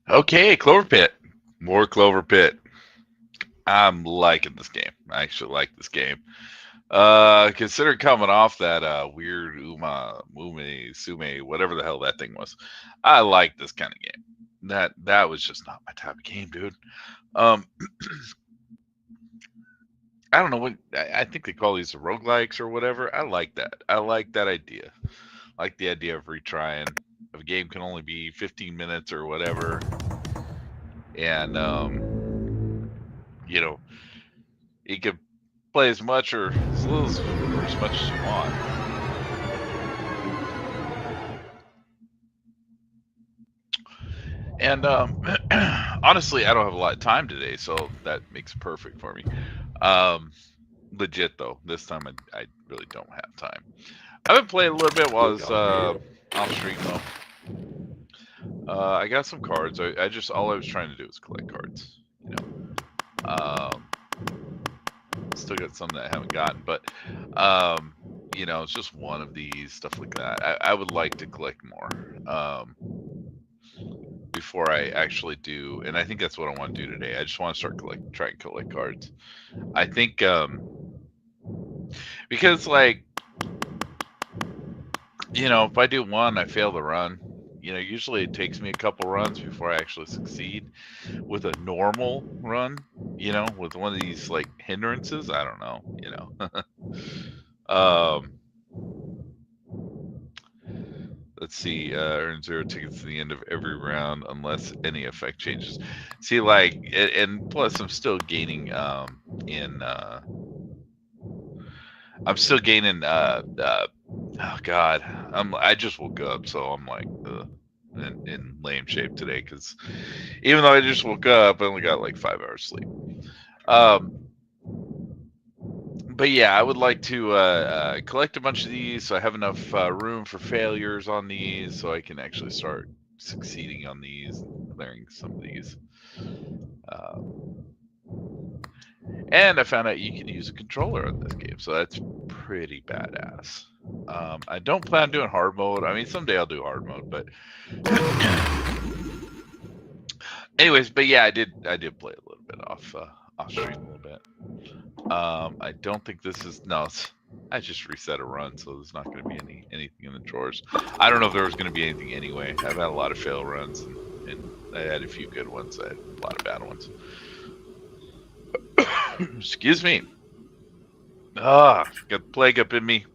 Okay, Clover Pit. More Clover Pit. I'm liking this game. I actually like this game. Consider coming off that weird Mume, Sume, whatever the hell that thing was. I like this kind of game. That was just not my type of game, dude. Um, I don't know what I think they call these roguelikes or whatever. I like that. I like that idea. I like the idea of retrying. If a game can only be 15 minutes or whatever, and you know, you could play as much or as little as, or as much as you want. And honestly, I don't have a lot of time today, so that makes it perfect for me. Um, Legit though, this time I really don't have time. I've been playing a little bit while I was off stream though. I got some cards. I just all I was trying to do was collect cards. You know, still got some that I haven't gotten, but you know, it's just one of these stuff like that. I would like to collect more. Before I actually do, and I think that's what I want to do today. I just want to start try and collect cards. I think because like, you know, if I do one, I fail the run. You know, usually it takes me a couple runs before I actually succeed. With a normal run, you know, with one of these like hindrances, I don't know, you know. Let's see, earn 0 tickets at the end of every round unless any effect changes. See, like, and plus I'm still gaining in I'm still gaining oh god, I just woke up, so I'm like in lame shape today, because even though I just woke up, I only got like 5 hours sleep. But yeah, I would like to collect a bunch of these so I have enough room for failures on these, so I can actually start succeeding on these and clearing some of these. And I found out you can use a controller on this game, so that's pretty badass. I don't plan on doing hard mode. I mean, someday I'll do hard mode, but anyways, but yeah, I did play a little bit off stream a little bit. I don't think this is I just reset a run, so there's not going to be anything in the drawers. I don't know if there was going to be anything anyway. I've had a lot of fail runs, and I had a few good ones. I had a lot of bad ones. Excuse me. Got the plague up in me.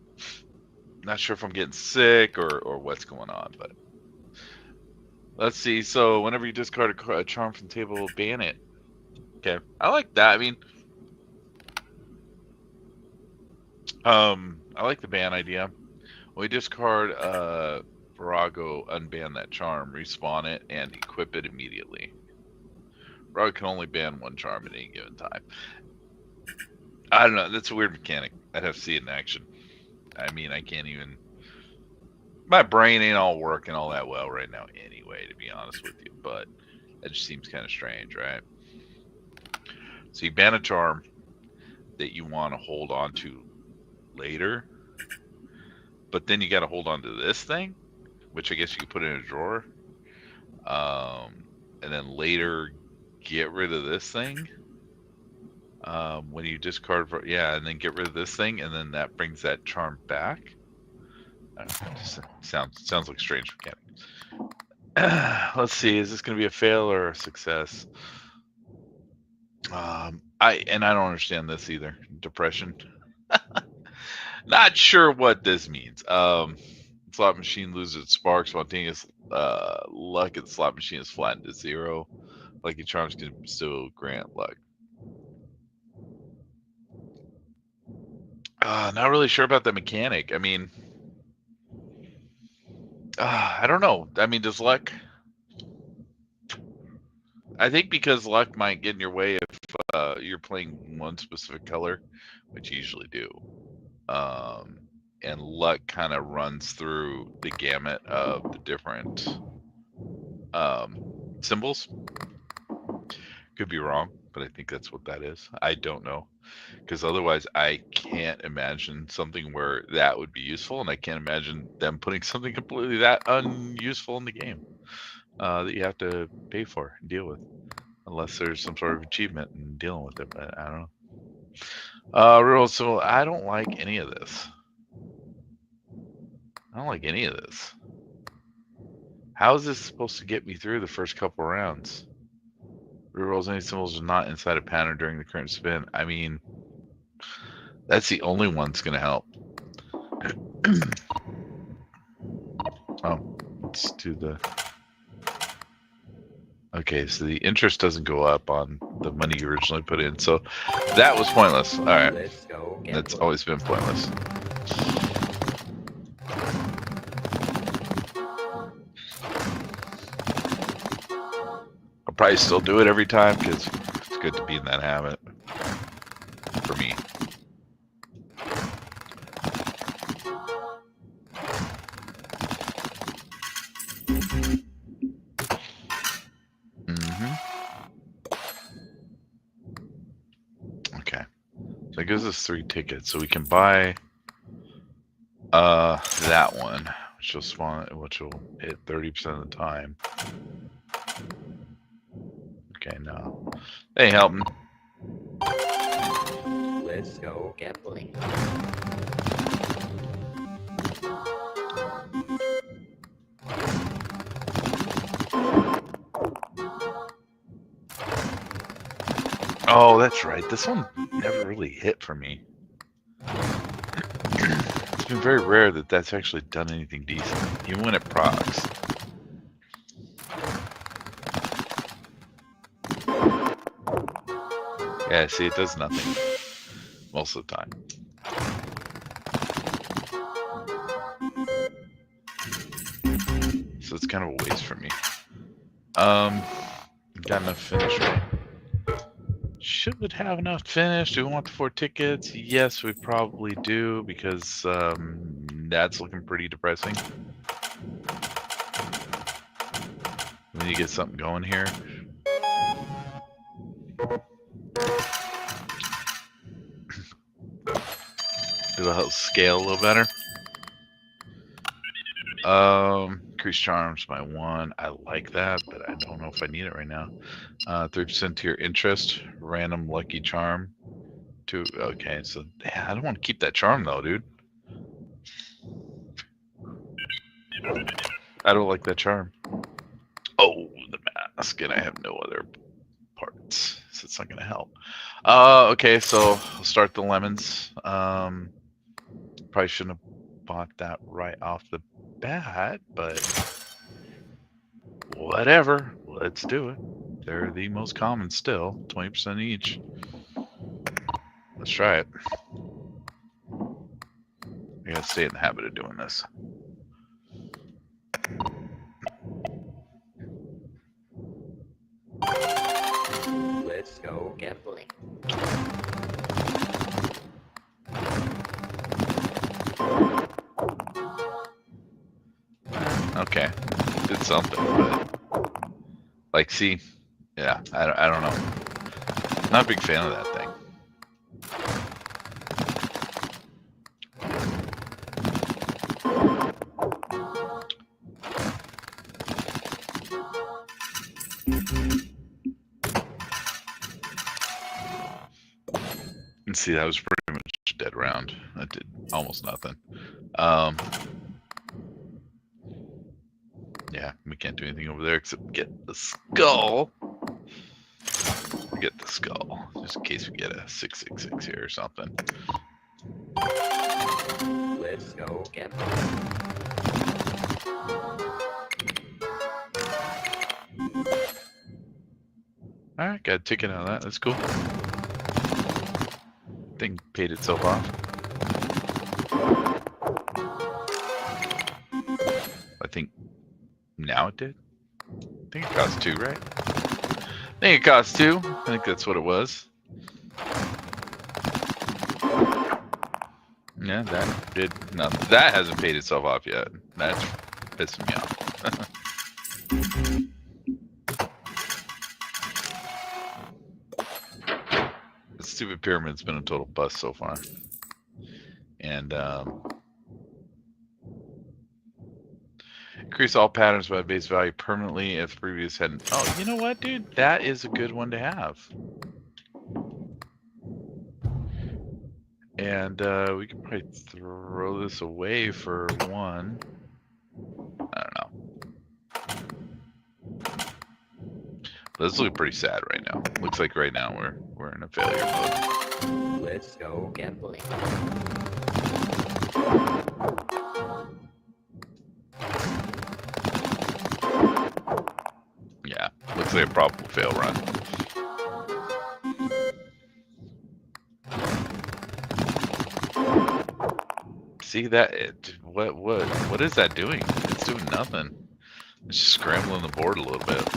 Not sure if I'm getting sick or what's going on, but let's see. So whenever you discard a charm from the table, ban it. Okay, I like that. I mean, I like the ban idea. When we discard Virago, unban that charm, respawn it, and equip it immediately. Virago can only ban one charm at any given time. I don't know. That's a weird mechanic. I'd have to see it in action. I mean, I can't even. My brain ain't all working all that well right now anyway, to be honest with you. But it just seems kind of strange, right? So you ban a charm that you want to hold on to later, but then you got to hold on to this thing, which I guess you could put in a drawer, and then later get rid of this thing when you discard, and then get rid of this thing, and then that brings that charm back. Sounds like strange mechanic. Let's see, is this going to be a fail or a success? I don't understand this either. Depression. Not sure what this means. Slot machine loses its spark. Spontaneous luck at the slot machine is flattened to 0. Lucky charms can still grant luck. Not really sure about the mechanic. I mean, I don't know. I mean, does luck? I think because luck might get in your way if you're playing one specific color, which you usually do. And luck kind of runs through the gamut of the different symbols. Could be wrong. but I think that's what that is. I don't know, because otherwise I can't imagine something where that would be useful, and I can't imagine them putting something completely that unuseful in the game that you have to pay for and deal with, unless there's some sort of achievement in dealing with it. But I don't know. Real. So I don't like any of this. I don't like any of this. How is this supposed to get me through the first couple rounds? Rerolls any symbols are not inside a pattern during the current spin. I mean, that's the only one that's going to help. Oh, let's do the... Okay, so the interest doesn't go up on the money you originally put in. So that was pointless. All right. Let's go. That's always been pointless. I'll probably still do it every time because it's good to be in that habit. For me. Okay. So it gives us 3 tickets. So we can buy that one, which will spawn, which will hit 30% of the time. Okay, no. They ain't helping. Let's go gambling. Oh, that's right. This one never really hit for me. It's been very rare that that's actually done anything decent, even when it procs. Yeah, see, it does nothing most of the time. So it's kind of a waste for me. Got enough finish, right? Should have enough finish. Do we want the 4 tickets? Yes, we probably do, because that's looking pretty depressing. We need to get something going here. It'll help scale a little better. Increase charms by 1. I like that, but I don't know if I need it right now. 3% to your interest. Random lucky charm. 2. Okay, so yeah, I don't want to keep that charm though, dude. I don't like that charm. Oh, the mask, and I have no other parts, so it's not gonna help. Okay, so I'll start the lemons. Probably shouldn't have bought that right off the bat, but whatever. Let's do it. They're the most common still, 20% each. Let's try it. I gotta stay in the habit of doing this. Let's go gambling. Okay, did something, but like, see, yeah, I don't know. Not a big fan of that thing. And see, that was pretty much a dead round. That did almost nothing. Yeah, we can't do anything over there except get the skull. Get the skull, just in case we get a 666 here or something. Let's go gambling. Alright, got a ticket out of that. That's cool. Thing paid itself off. I think now it did. I think it cost 2, right? I think it cost 2. I think that's what it was. Yeah, that did nothing. That hasn't paid itself off yet. That's pissing me off. stupid pyramid's been a total bust so far. And increase all patterns by base value permanently if previous hadn't. Oh, you know what, dude? That is a good one to have. And we could probably throw this away for one. I don't know. But this looks pretty sad right now. Looks like right now we're in a failure mode. Let's go gambling. Yeah, looks like a probable fail run. See that? What is that doing? It's doing nothing. It's just scrambling the board a little bit.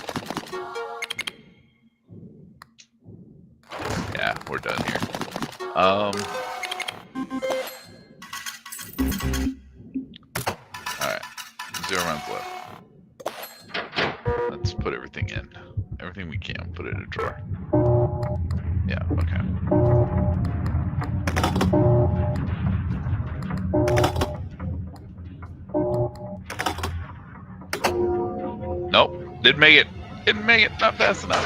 Yeah, we're done here. Alright. 0 rounds left. Let's put everything in. Everything we can, put it in a drawer. Yeah, okay. Nope, didn't make it. Didn't make it, not fast enough.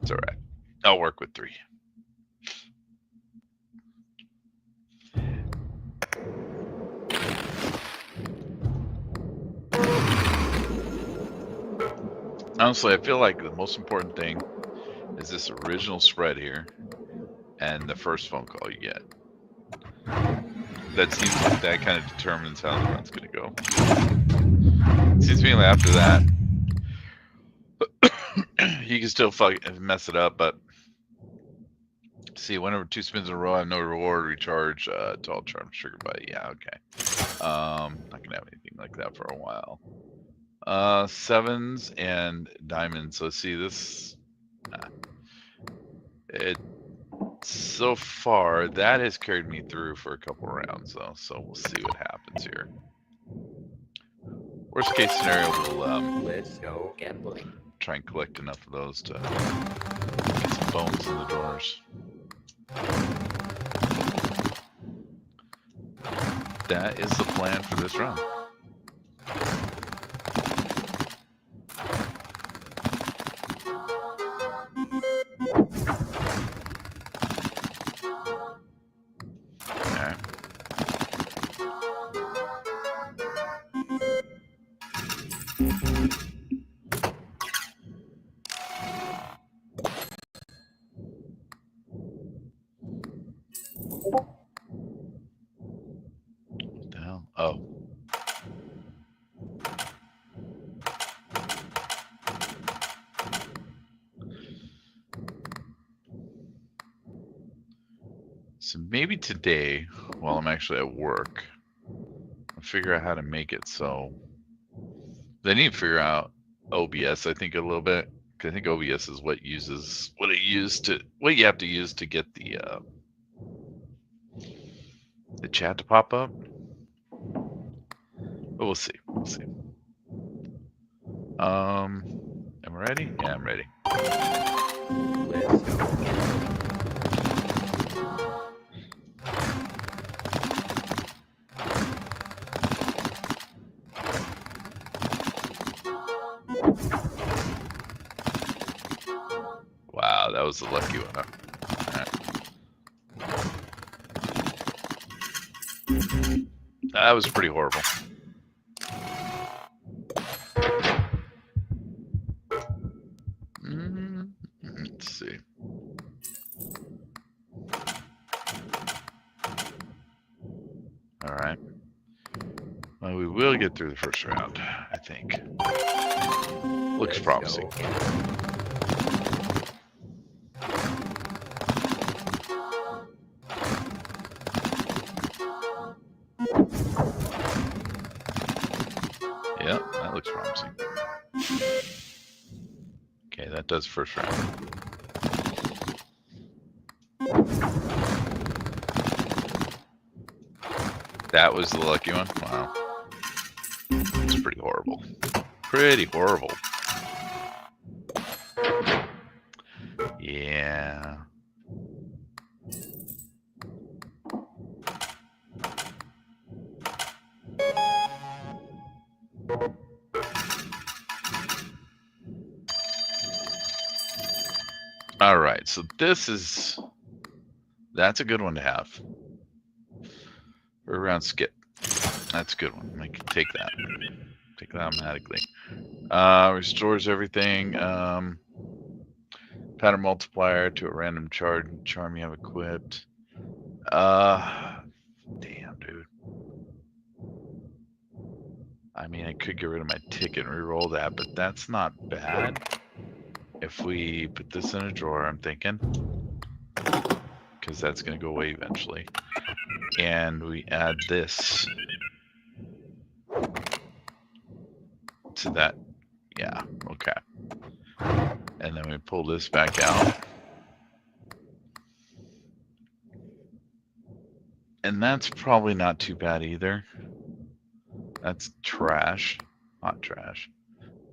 It's alright. I'll work with 3. Honestly, I feel like the most important thing is this original spread here and the first phone call you get. That seems like that kind of determines how the run's gonna go. It seems to me like after that, you can still mess it up, but see, whenever 2 spins in a row, I have no reward, recharge to all charms triggered by, yeah, okay. Not gonna have anything like that for a while. 7s and diamonds. Let's see this. So far, that has carried me through for a couple rounds, though. So we'll see what happens here. Worst case scenario, we'll Let's go gambling. try and collect enough of those to get some bones in the drawers. That is the plan for this run. What the hell? Oh. So maybe today, while I'm actually at work, I'll figure out how to make it so they need to figure out OBS, I think, a little bit. Cause I think OBS is what you have to use to get the chat to pop up. But we'll see. We'll see. Am I ready? Yeah, I'm ready. Let's go gambling. Wow, that was the lucky one. Huh? Right. That was pretty horrible. Let's see. All right. Well, we will get through the first round, I think. Looks promising. Yeah, that looks promising. Okay, that does first round. That was the lucky one? Wow. It's pretty horrible. Pretty horrible. Yeah. All right, so that's a good one to have. For round skip. That's a good one. I can take that. Take that automatically. Restores everything. Pattern multiplier to a random charm you have equipped. Damn, dude. I mean, I could get rid of my ticket and reroll that, but that's not bad. If we put this in a drawer, I'm thinking, because that's going to go away eventually. And we add this to that. Yeah, okay. And then we pull this back out. And that's probably not too bad either. That's trash. Hot trash.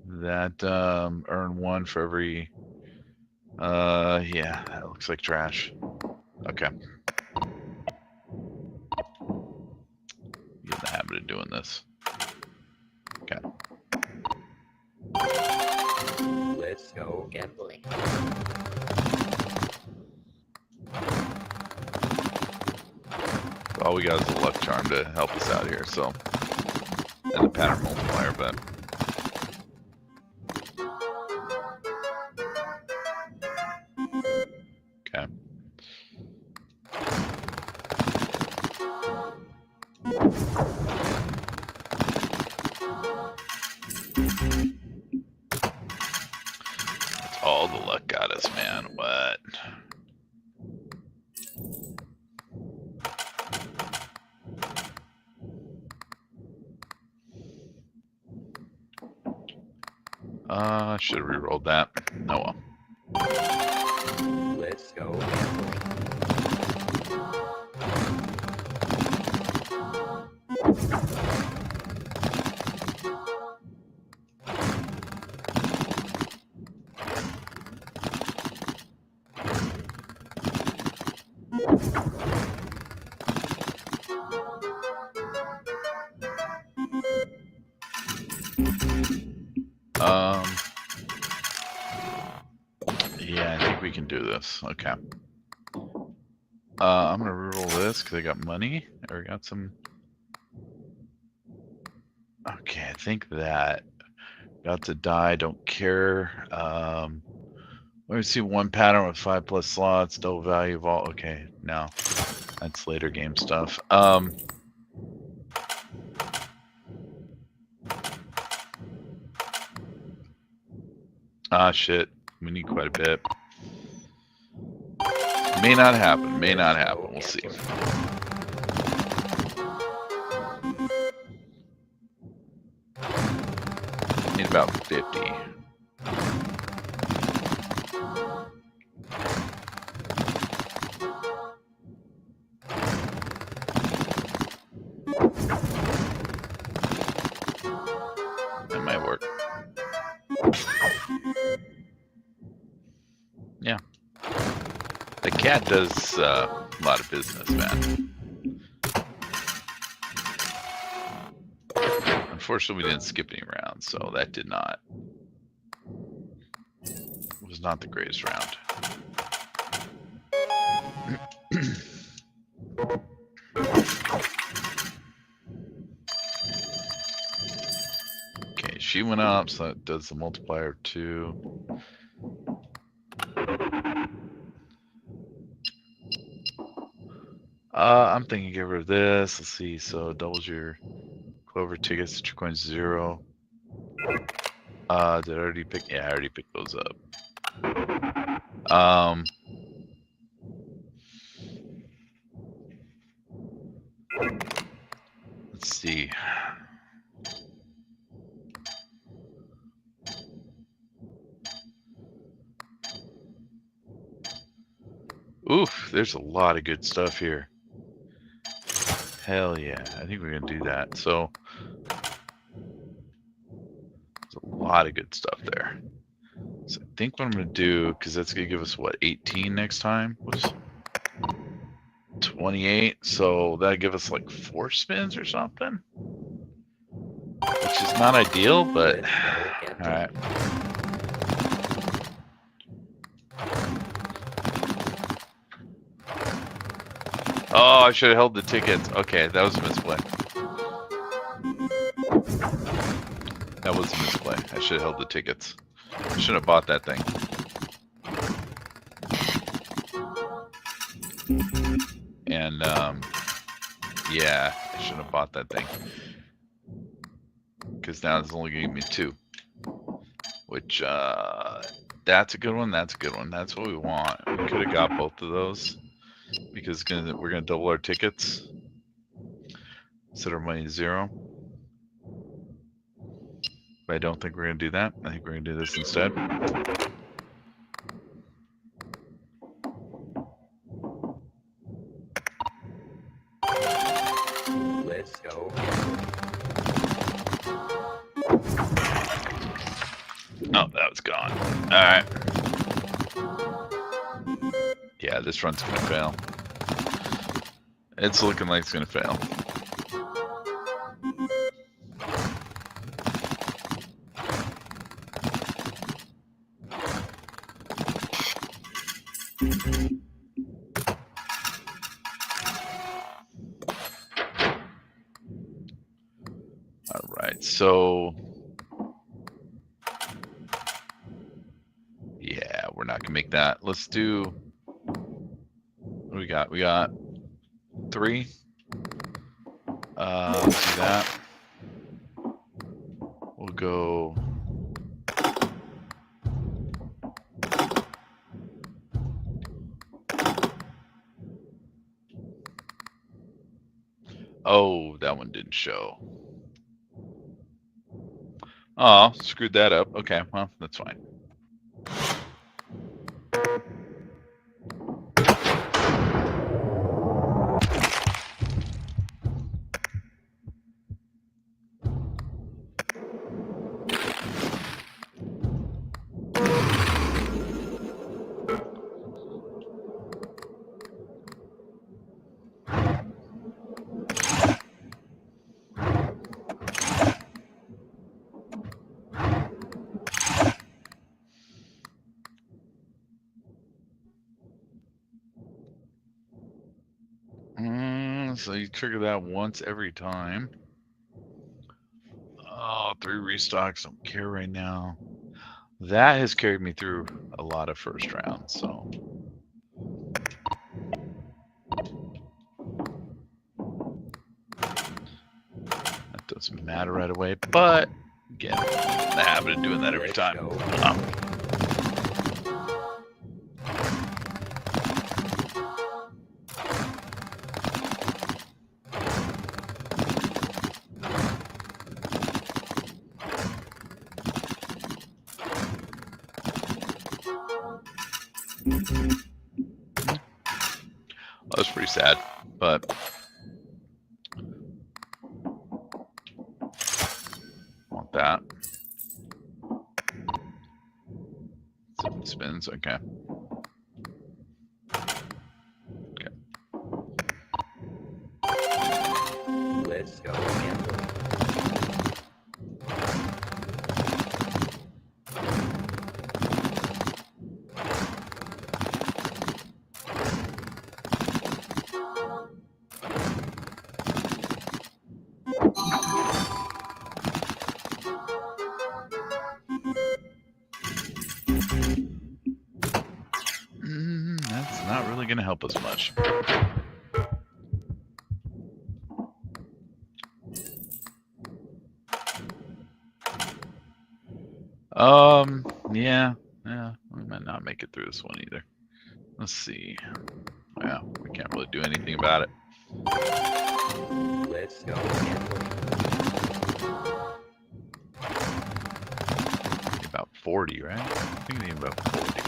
That earn 1 for every yeah, that looks like trash. Okay. Get in the habit of doing this. Okay. Let's go gambling. All we got is a luck charm to help us out here, so. And a pattern multiplier, but. Okay. That's all the luck got us, man. What? Should have rerolled that. Oh well. Let's go gambling. Yeah, I think we can do this. Okay. I'm gonna reroll this because I got money. Or got some. Okay, I think that got to die. Don't care. Let me see one pattern with 5+ slots. Double value of all. Okay, no, that's later game stuff. Shit. We need quite a bit. May not happen. May not happen. We'll see. Need about 50. That might work. Yeah. The cat does a lot of business, man. Unfortunately, we didn't skip any rounds, so that did not. It was not the greatest round. Okay, she went up, so it does the multiplier of 2. I'm thinking get rid of this. Let's see. So doubles your Clover tickets to 2.0. Did I already pick? Yeah, I already picked those up. Let's see. Oof, there's a lot of good stuff here. Hell yeah, I think we're gonna do that. So there's a lot of good stuff there. So think what I'm gonna do, because that's gonna give us what, 18 next time? Was 28, so that'll give us like 4 spins or something, which is not ideal, but Let's go gambling. all right. Oh, I should have held the tickets. Okay, that was a misplay. That was a misplay. I should have held the tickets. I shouldn't have bought that thing. And yeah, I shouldn't have bought that thing. Because now it's only gonna give me 2. Which that's a good one, that's a good one. That's what we want. We could have got both of those. Because we're gonna double our tickets. Set our money to 0. But I don't think we're gonna do that. I think we're gonna do this instead. Let's go. Oh, that was gone. Alright. Yeah, this run's gonna fail. It's looking like it's gonna fail. Alright, so yeah, we're not gonna make that. Let's do, what do we got? We got 3. Let's do that. We'll go oh, that one didn't show. Oh, screwed that up. Okay, well, that's fine. So you trigger that once every time. Oh, 3 restocks, don't care right now. That has carried me through a lot of first rounds, so. That doesn't matter right away, but again, the habit of doing that every Let's time. go. That was pretty sad, but want that. 7 spins, okay. Let's go gambling. That's not really going to help us much. Yeah, we might not make it through this one either. Let's see. Yeah, we can't really do anything about it. Let's go gambling. About 40, right? I think we need about 40.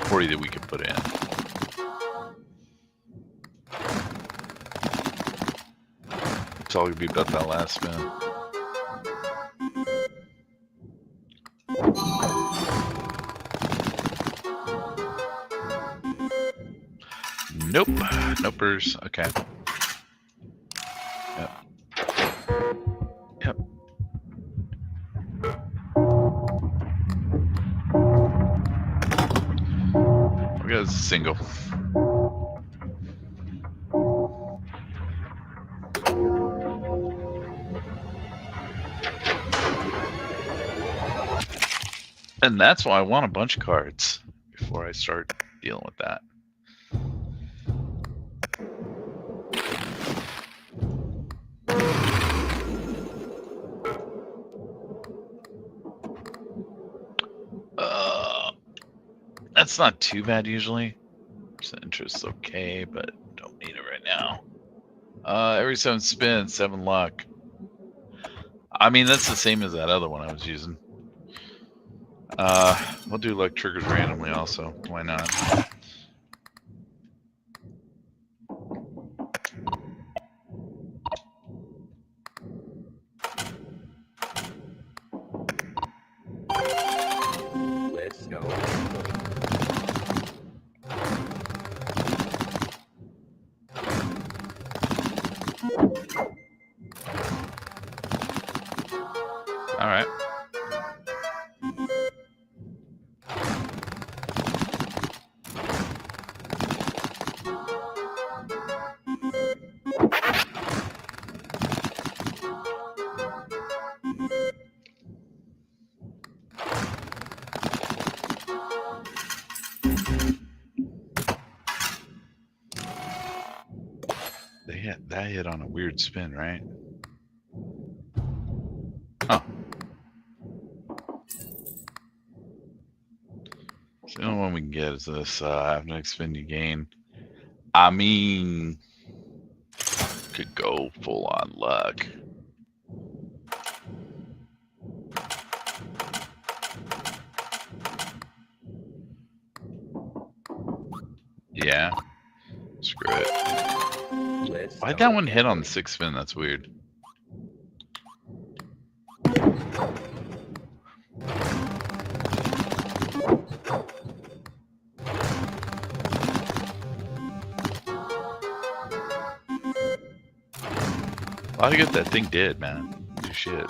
40 that we can put in. It's all gonna be about that last spin. Nope. Nopers. Okay. Yep. Yep. We got a single. And that's why I want a bunch of cards before I start dealing with that. That's not too bad usually. Percent interest is okay, but don't need it right now. Every 7 spins, 7 luck. I mean, that's the same as that other one I was using. We'll do luck triggers randomly also. Why not? Let's go gambling. All right. That hit on a weird spin, right? Oh. So the only one we can get is this. Have next spin you gain. I mean, could go full on luck. Yeah. Screw it. Let's Why'd go that one hit on gambling. the 6th spin? That's weird. A lot of good that thing did, man. Do shit.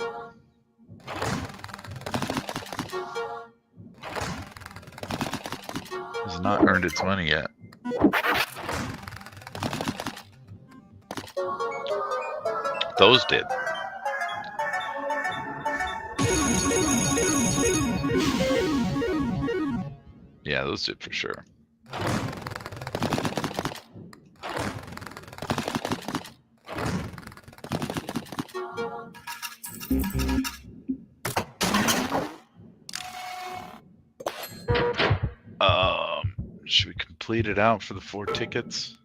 Has not earned its money yet. Those did. Yeah, those did for sure. Should we complete it out for the 4 tickets?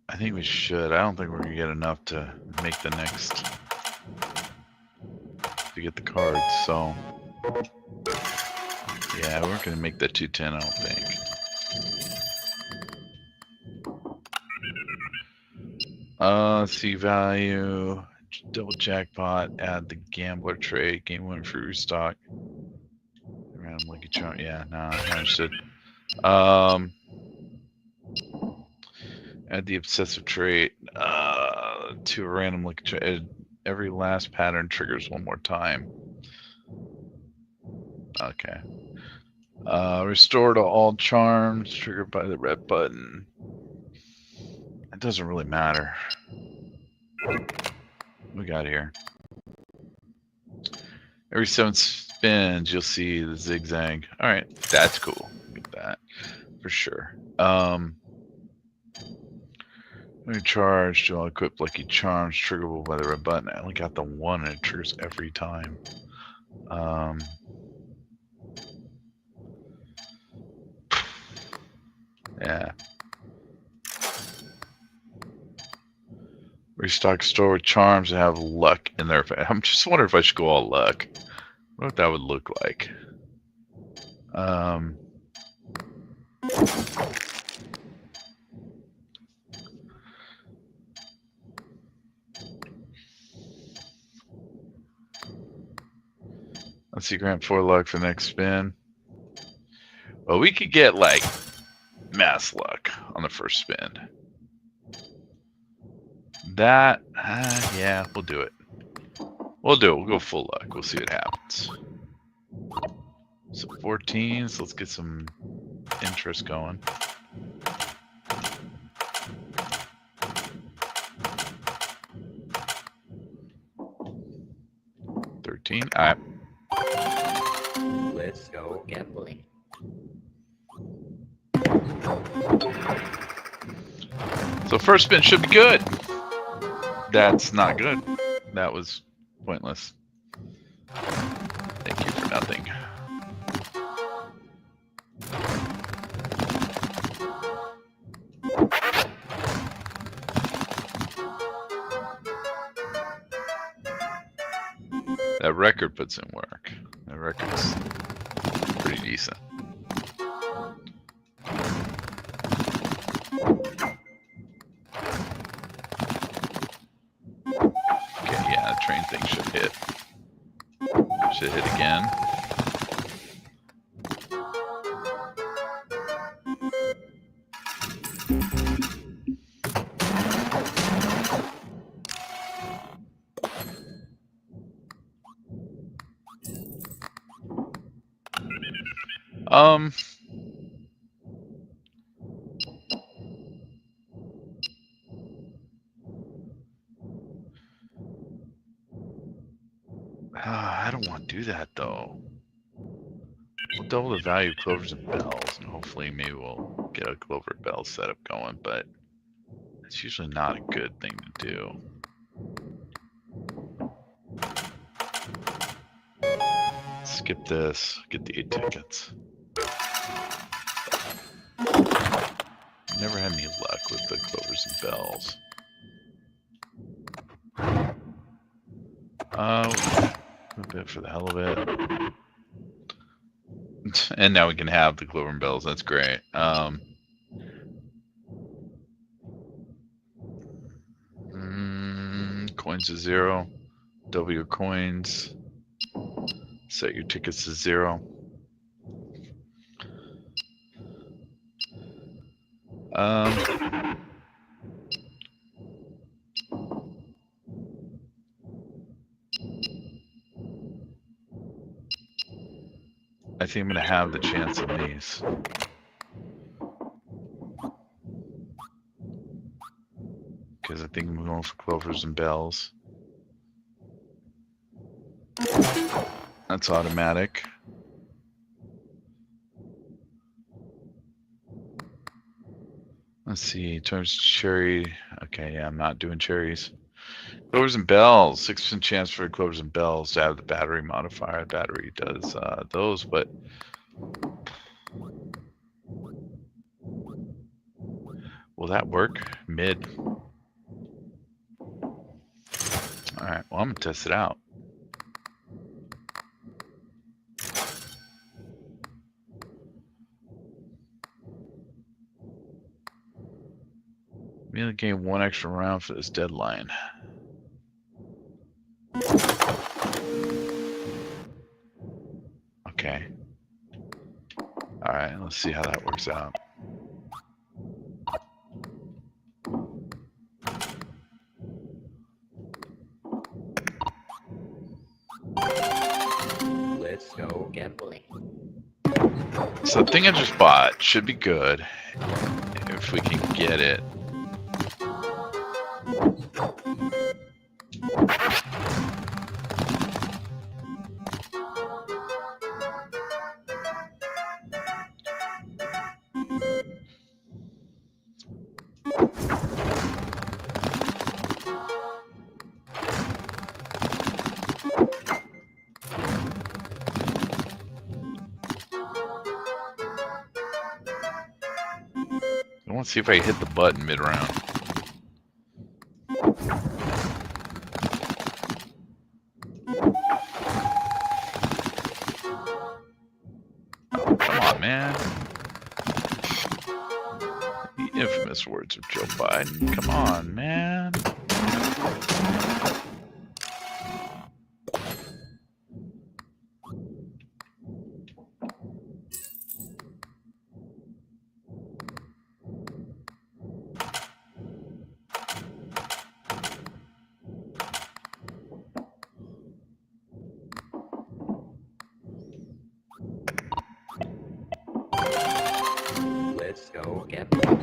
I think we should. I don't think we're gonna get enough to make the next to get the cards. So yeah, we're gonna make that 210. I don't think. See value, double jackpot, add the gambler trade, game winner free restock. Random lucky charm. Yeah, nah, understood. Add the obsessive trait to a random lucky trade. Every last pattern triggers one more time. Okay. Restore to all charms triggered by the red button. It doesn't really matter. What we got here? Every 7 spins, you'll see the zigzag. All right, that's cool. Get that for sure. Recharge to all equipped lucky charms triggerable by the red button. I only got the one, and it triggers every time. Yeah. Restock store with charms and have luck in there. I'm just wondering if I should go all luck. What that would look like. Let's see, grant 4 luck for the next spin. Well, we could get like mass luck on the first spin. That, yeah, we'll do it. We'll do it. We'll go full luck. We'll see what happens. So 14, so let's get some interest going. $13. All right. Let's go gambling. So first spin should be good. That's not good. That was pointless. Thank you for nothing. That record puts in work. That record's pretty decent. Okay, yeah, the train thing should hit. Should hit again. I don't want to do that though. We'll double the value of clovers and bells, and hopefully maybe we'll get a clover bell setup going, but it's usually not a good thing to do. Skip this, get the 8 tickets. Never had any luck with the clovers and bells. A bit for the hell of it. And now we can have the clover and bells, that's great. Coins to 0. Double your coins. Set your tickets to 0. I think I'm going to have the chance on these. Because I think I'm going for clovers and bells. That's automatic. Let's see, turns cherry. Okay, yeah, I'm not doing cherries. Clovers and bells, 6% chance for clovers and bells to have the battery modifier. The battery does those, but will that work? Mid. All right, well, I'm gonna test it out. We only gain 1 extra round for this deadline. Okay. All right, let's see how that works out. Let's go gambling. So the thing I just bought should be good if we can get it. I want to see if I hit the button mid-round. Oh, come on, man. The infamous words of Joe Biden. Come on, man. go gambling.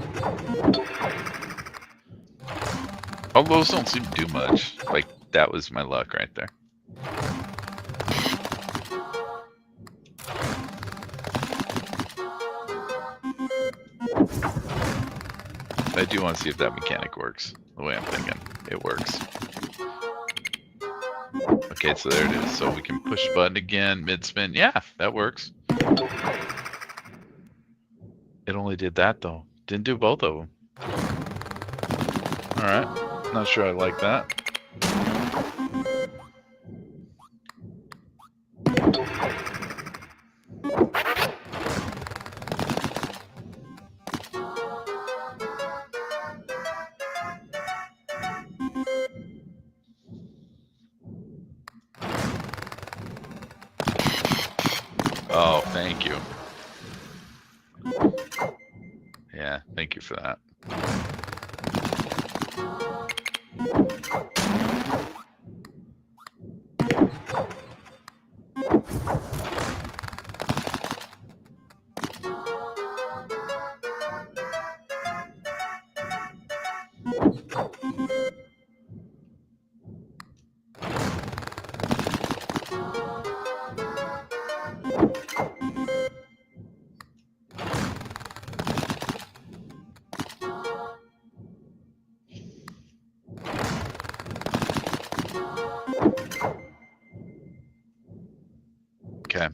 All those don't seem to do much. Like, that was my luck right there. I do want to see if that mechanic works. The way I'm thinking. It works. Okay, so there it is. So we can push the button again, mid-spin. Yeah, that works. It only did that, though. Didn't do both of them. Alright. Not sure I like that. Oh, thank you. Yeah, thank you for that. Okay.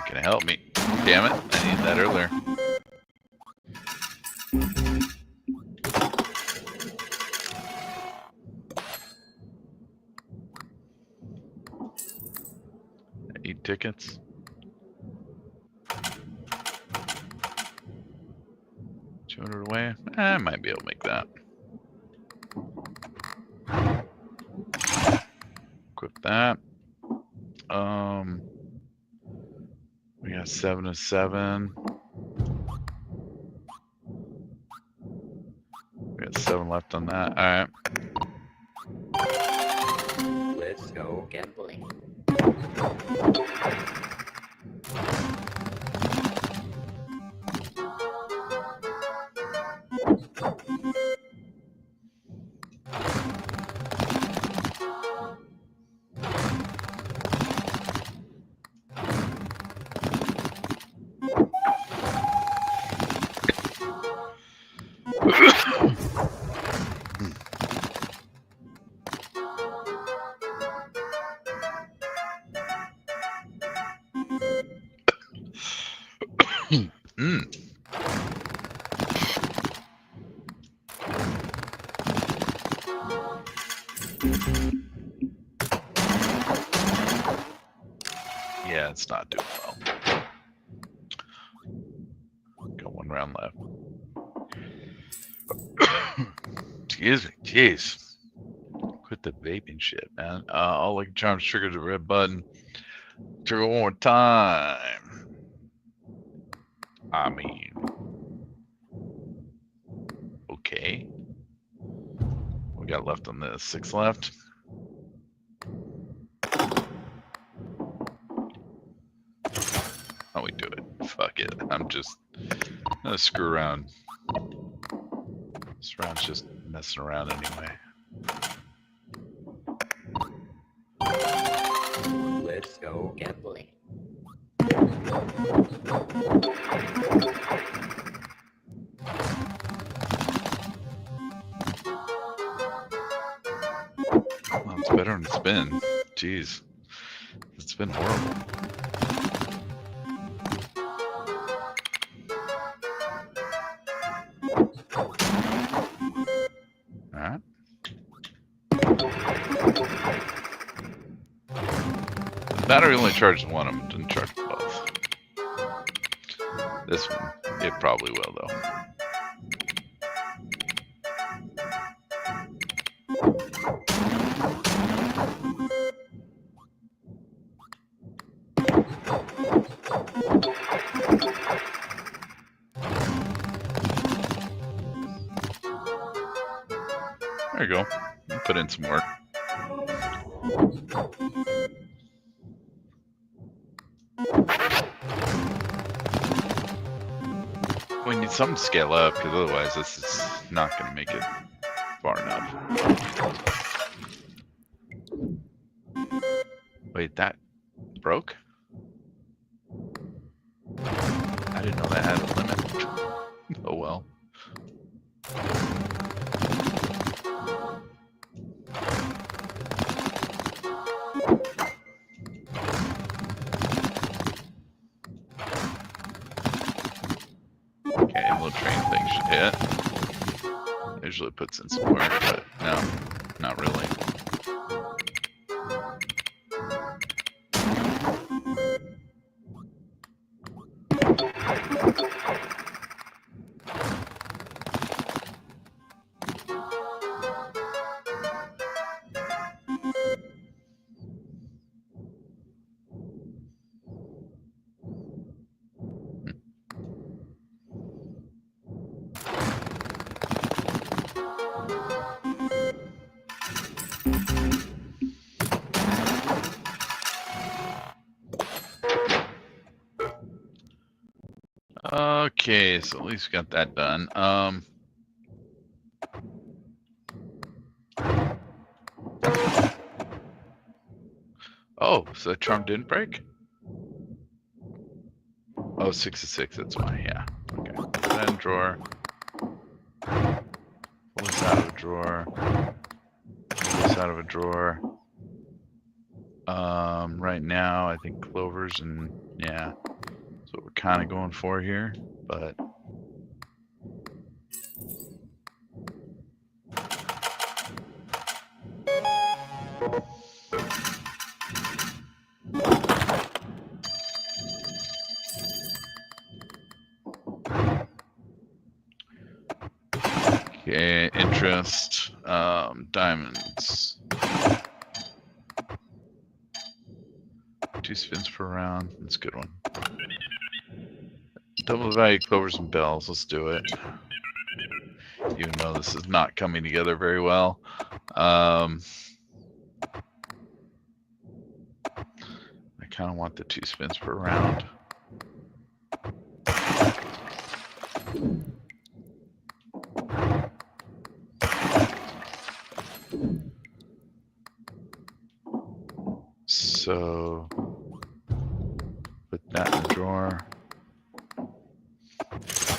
Can it help me? Damn it, I needed that earlier. Eat tickets. $200 away. I might be able to make that. Equip that. We got 7 of 7. We got 7 left on that. All right. Let's go gambling. Yeah, it's not doing well. Got 1 round left. Excuse me. Jeez. Quit the vaping shit, man. All Lucky Charms triggered the red button. Trigger one more time. I mean, okay. What we got left on this? 6 left. Oh, we do it. Fuck it. I'm just gonna screw around. This round's just messing around anyway. Let's go gambling. Well, it's better than it's been. Jeez. It's been horrible. Alright. The battery only charged one of them, didn't charge both. This one, it probably will though. There you go. You put in some work. We need something to scale up, because otherwise this is not going to make it far enough. Wait, that broke? I didn't know that had a limit. Oh well. Okay, little train thing should hit. Usually puts in some work, but no, not really. Okay, so at least we got that done. Oh, so that charm didn't break? Oh, 6 of 6, that's why, yeah. Okay, put that in a drawer. Pull this out of a drawer. Pull this out of a drawer. Right now, I think Clover's and, yeah, that's what we're kind of going for here, but... Okay, interest, diamonds. 2 spins per round, that's a good one. Double value clovers and bells, let's do it. Even though this is not coming together very well. I kind of want the 2 spins per round. So put that in the drawer.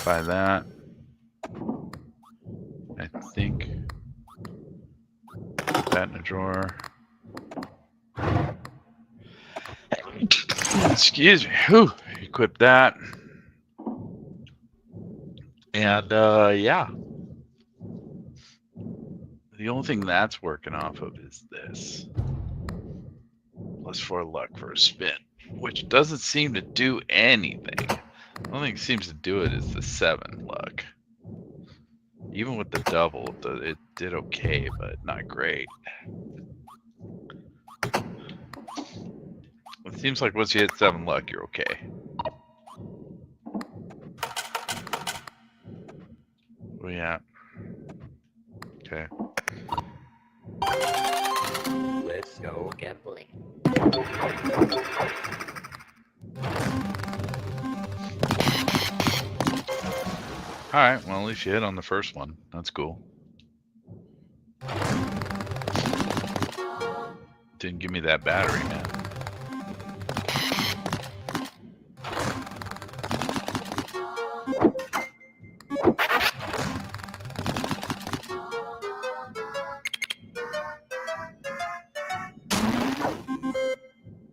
Buy that. I think put that in a drawer. Excuse me. Whew. Equip that. And yeah. The only thing that's working off of is this. +4 luck for a spin, which doesn't seem to do anything. The only thing that seems to do it is the 7 luck. Even with the double, it did okay, but not great. It seems like once you hit 7 luck, you're okay. Where we at? Okay. Let's go gambling. Alright, well at least you hit on the first one. That's cool. Didn't give me that battery, man.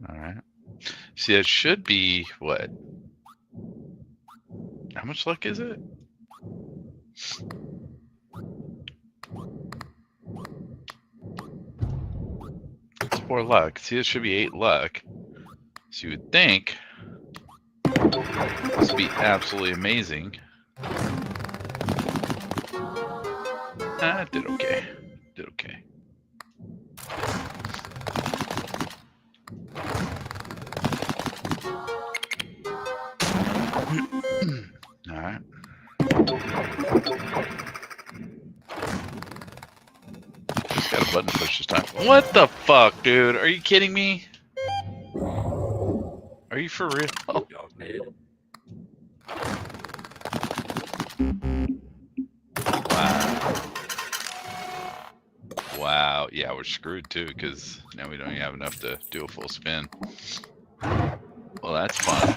Alright. See, it should be, what? How much luck is it? It's 4 luck. See, it should be 8 luck. So you would think this would be absolutely amazing. It did okay. Did okay. Alright. got a button push this time. What the fuck, dude? Are you kidding me? Are you for real? Dog made it. Wow. Wow. Yeah, we're screwed too because now we don't even have enough to do a full spin. Well, that's fun.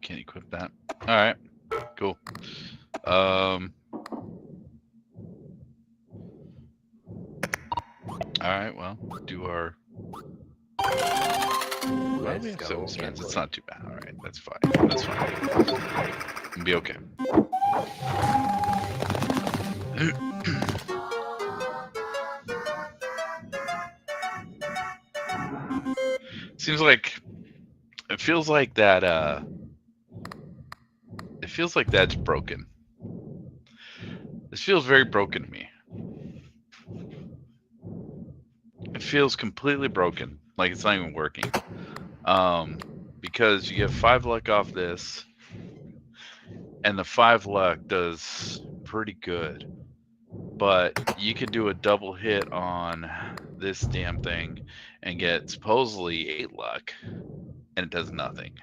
Can't equip that. All right. Cool. All right. Well, do our. Well, we have 7 spins. It's not too bad. All right. That's fine. That's fine. It'll be okay. Seems like it feels like that. It feels like that's broken. This feels very broken to me. It feels completely broken, like it's not even working. Because you get 5 luck off this, and the 5 luck does pretty good. But you could do a double hit on this damn thing and get supposedly 8 luck, and it does nothing.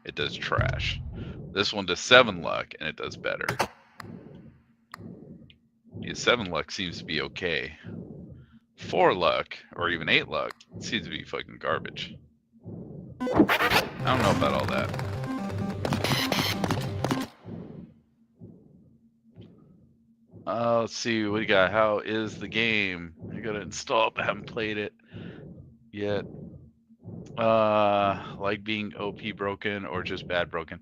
It does trash. This one does 7 luck, and it does better. Yeah, 7 luck seems to be okay. 4 luck, or even 8 luck, seems to be fucking garbage. I don't know about all that. Let's see, what do you got? How is the game? I gotta install it, but I haven't played it yet. Like being OP broken or just bad broken?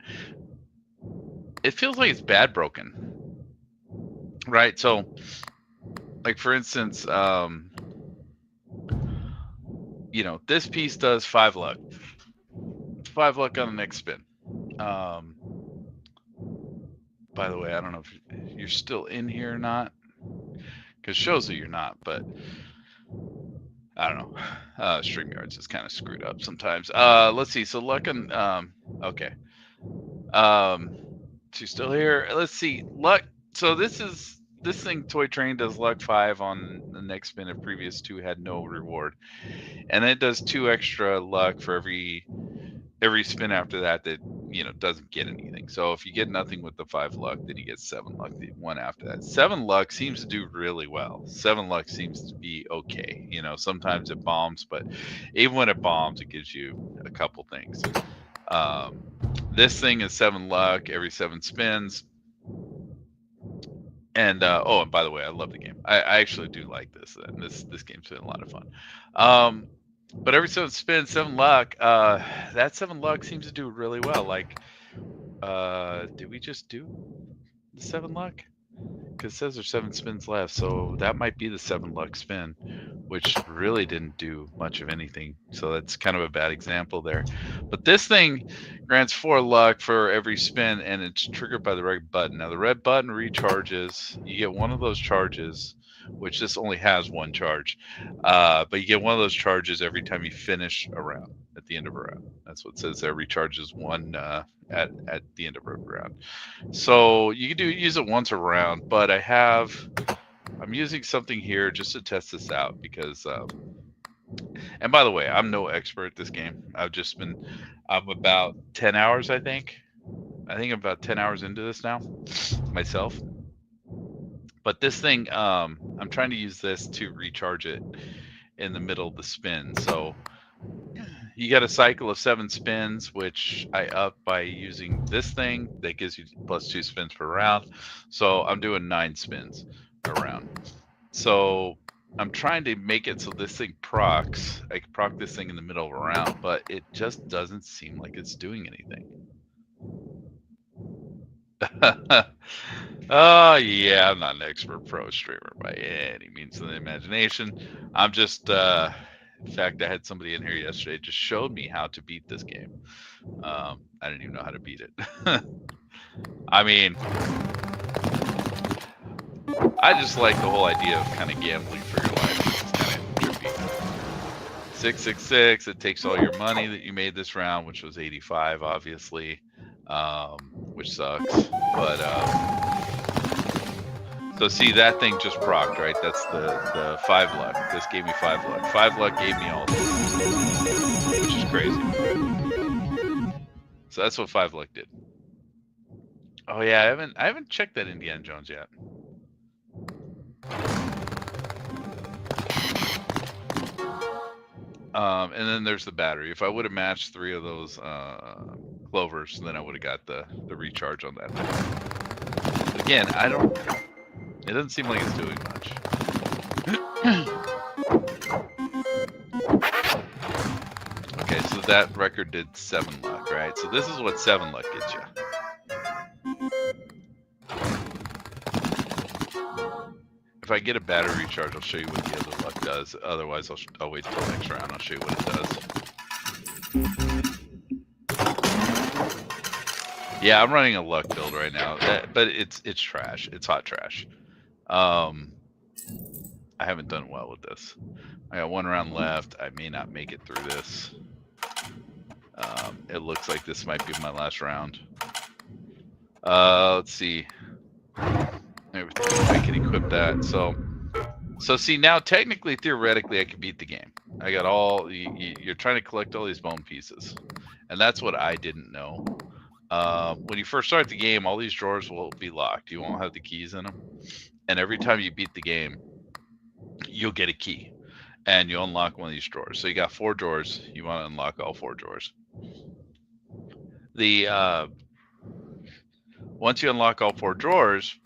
It feels like it's bad broken. Right, so, like for instance, you know, this piece does 5 luck. 5 luck on the next spin. By the way, I don't know if you're still in here or not, because it shows that you're not, but I don't know. StreamYards is kind of screwed up sometimes. Let's see. So luck on, okay. She's still here. Let's see. Luck. So this thing, Toy Train, does luck 5 on the next spin. If previous 2 had no reward, and then it does 2 extra luck for every spin after that you know doesn't get anything. So if you get nothing with the 5 luck, then you get 7 luck the one after that. 7 luck seems to do really well. 7 luck seems to be okay. You know, sometimes it bombs, but even when it bombs, it gives you a couple things. This thing is 7 luck every 7 spins. And oh, and by the way, I love the game. I actually do like this. And this game's been a lot of fun. But every 7 spins, 7 luck. That 7 luck seems to do really well. Like, did we just do the 7 luck? Because it says there's 7 spins left, so that might be the 7 luck spin, which really didn't do much of anything. So that's kind of a bad example there. But this thing grants 4 luck for every spin, and it's triggered by the red button. Now the red button recharges. You get one of those charges, which this only has 1 charge, but you get one of those charges every time you finish a round. At the end of a round, that's what it says there. Recharges 1 at the end of a round. So you can use it once a round, but I'm using something here just to test this out because and by the way, I'm no expert at this game. I'm about 10 hours, I think I'm about 10 hours into this now myself. But this thing, I'm trying to use this to recharge it in the middle of the spin. So you get a cycle of 7 spins, which I up by using this thing that gives you plus 2 spins per round. So I'm doing 9 spins a round. So I'm trying to make it so this thing procs. I can proc this thing in the middle of a round, but it just doesn't seem like it's doing anything. Oh yeah, I'm not an expert pro streamer by any means of the imagination. I'm just in fact, I had somebody in here yesterday just showed me how to beat this game. I didn't even know how to beat it. I mean, I just like the whole idea of kind of gambling for your life. It's kind of trippy. 666. It takes all your money that you made this round, which was 85, obviously, which sucks. But so see, that thing just procced, right? That's the 5 luck. This gave me 5 luck. 5 luck gave me all this, which is crazy. So that's what 5 luck did. Oh yeah, I haven't checked that Indiana Jones yet. And then there's the battery. If I would have matched 3 of those clovers, then I would have got the recharge on that thing. But again, it doesn't seem like it's doing much. Okay, so that record did 7 luck, right? So this is what 7 luck gets you. If I get a battery recharge, I'll show you what the other luck does. Otherwise, I'll wait till next round. I'll show you what it does. Yeah, I'm running a luck build right now, but it's trash. It's hot trash. I haven't done well with this. I got 1 round left. I may not make it through this. It looks like this might be my last round. Let's see. I can equip that. So see, now technically, theoretically, I could beat the game. I got all. You're trying to collect all these bone pieces, and that's what I didn't know. When you first start the game, all these drawers will be locked. You won't have the keys in them, and every time you beat the game, you'll get a key, and you unlock one of these drawers. So you got 4 drawers. You want to unlock all 4 drawers. Once you unlock all 4 drawers,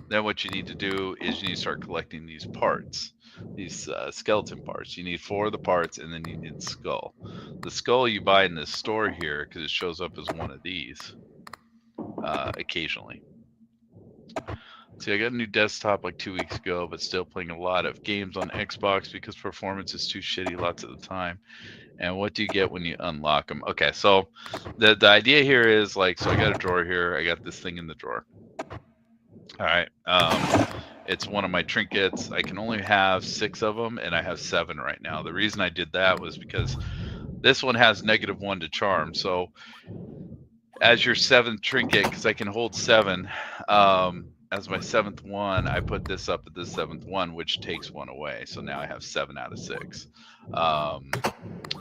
then what you need to do is you need to start collecting these parts, these skeleton parts. You need 4 of the parts, and then you need the skull. The skull you buy in this store here because it shows up as one of these occasionally. See, I got a new desktop like 2 weeks ago, but still playing a lot of games on Xbox because performance is too shitty lots of the time. And what do you get when you unlock them? Okay, so the idea here is like, so I got a drawer here. I got this thing in the drawer. All right. It's one of my trinkets. I can only have 6 of them, and I have 7 right now. The reason I did that was because this one has -1 to charm. So as your 7th trinket, because I can hold 7, as my 7th one, I put this up at the 7th one, which takes 1 away. So now I have 7 out of 6.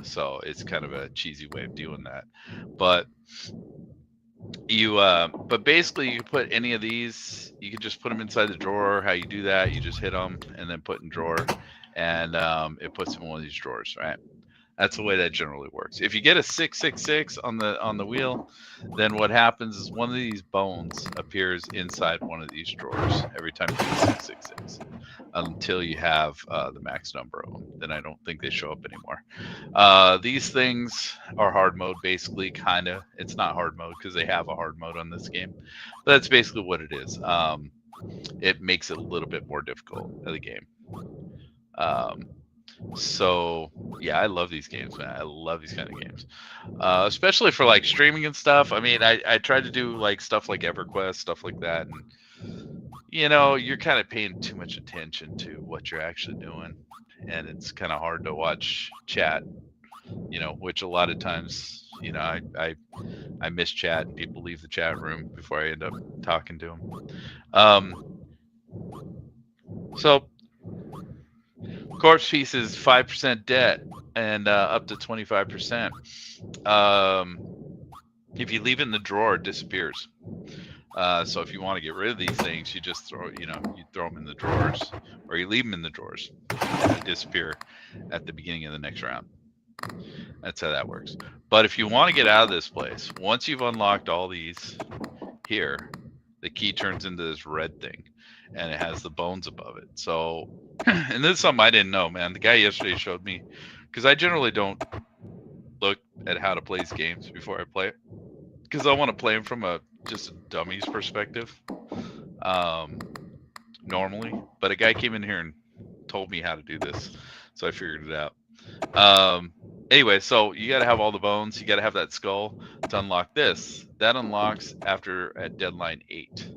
So it's kind of a cheesy way of doing that. But but basically you can put any of these, you can just put them inside the drawer. How you do that, you just hit them and then put in drawer, and it puts them in one of these drawers, right? That's the way that generally works. If you get a 666 on the wheel, then what happens is one of these bones appears inside one of these drawers every time you get 666 until you have the max number of them. Then I don't think they show up anymore. These things are hard mode, basically, kind of. It's not hard mode because they have a hard mode on this game, but that's basically what it is. It makes it a little bit more difficult of the game. So yeah, I love these games, man. I love these kind of games, especially for like streaming and stuff. I mean, I tried to do like stuff like EverQuest, stuff like that, and you're kind of paying too much attention to what you're actually doing, and it's kind of hard to watch chat. Which a lot of times, I miss chat, and people leave the chat room before I end up talking to them. So corpse piece is 5% debt and up to 25%. If you leave it in the drawer, it disappears. So if you want to get rid of these things, you just throw them in the drawers, or you leave them in the drawers, and they disappear at the beginning of the next round. That's how that works. But if you want to get out of this place, once you've unlocked all these here, the key turns into this red thing, and it has the bones above it. So, and this is something I didn't know, man. The guy yesterday showed me, because I generally don't look at how to play these games before I play it, because I want to play them from just a dummy's perspective, normally. But a guy came in here and told me how to do this, so I figured it out. Anyway, so you got to have all the bones. You got to have that skull to unlock this. That unlocks at deadline 8.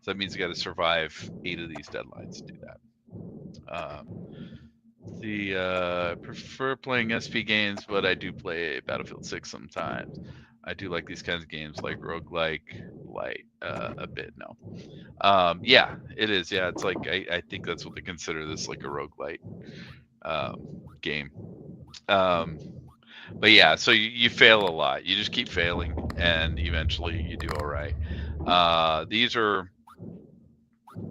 So that means you got to survive 8 of these deadlines to do that. I prefer playing SP games, but I do play Battlefield 6 sometimes. I do like these kinds of games like roguelike light a bit. No. Yeah, it is. Yeah, it's like I think that's what they consider this, like a roguelite game. Um, but yeah, so you fail a lot. You just keep failing, and eventually you do all right. These are,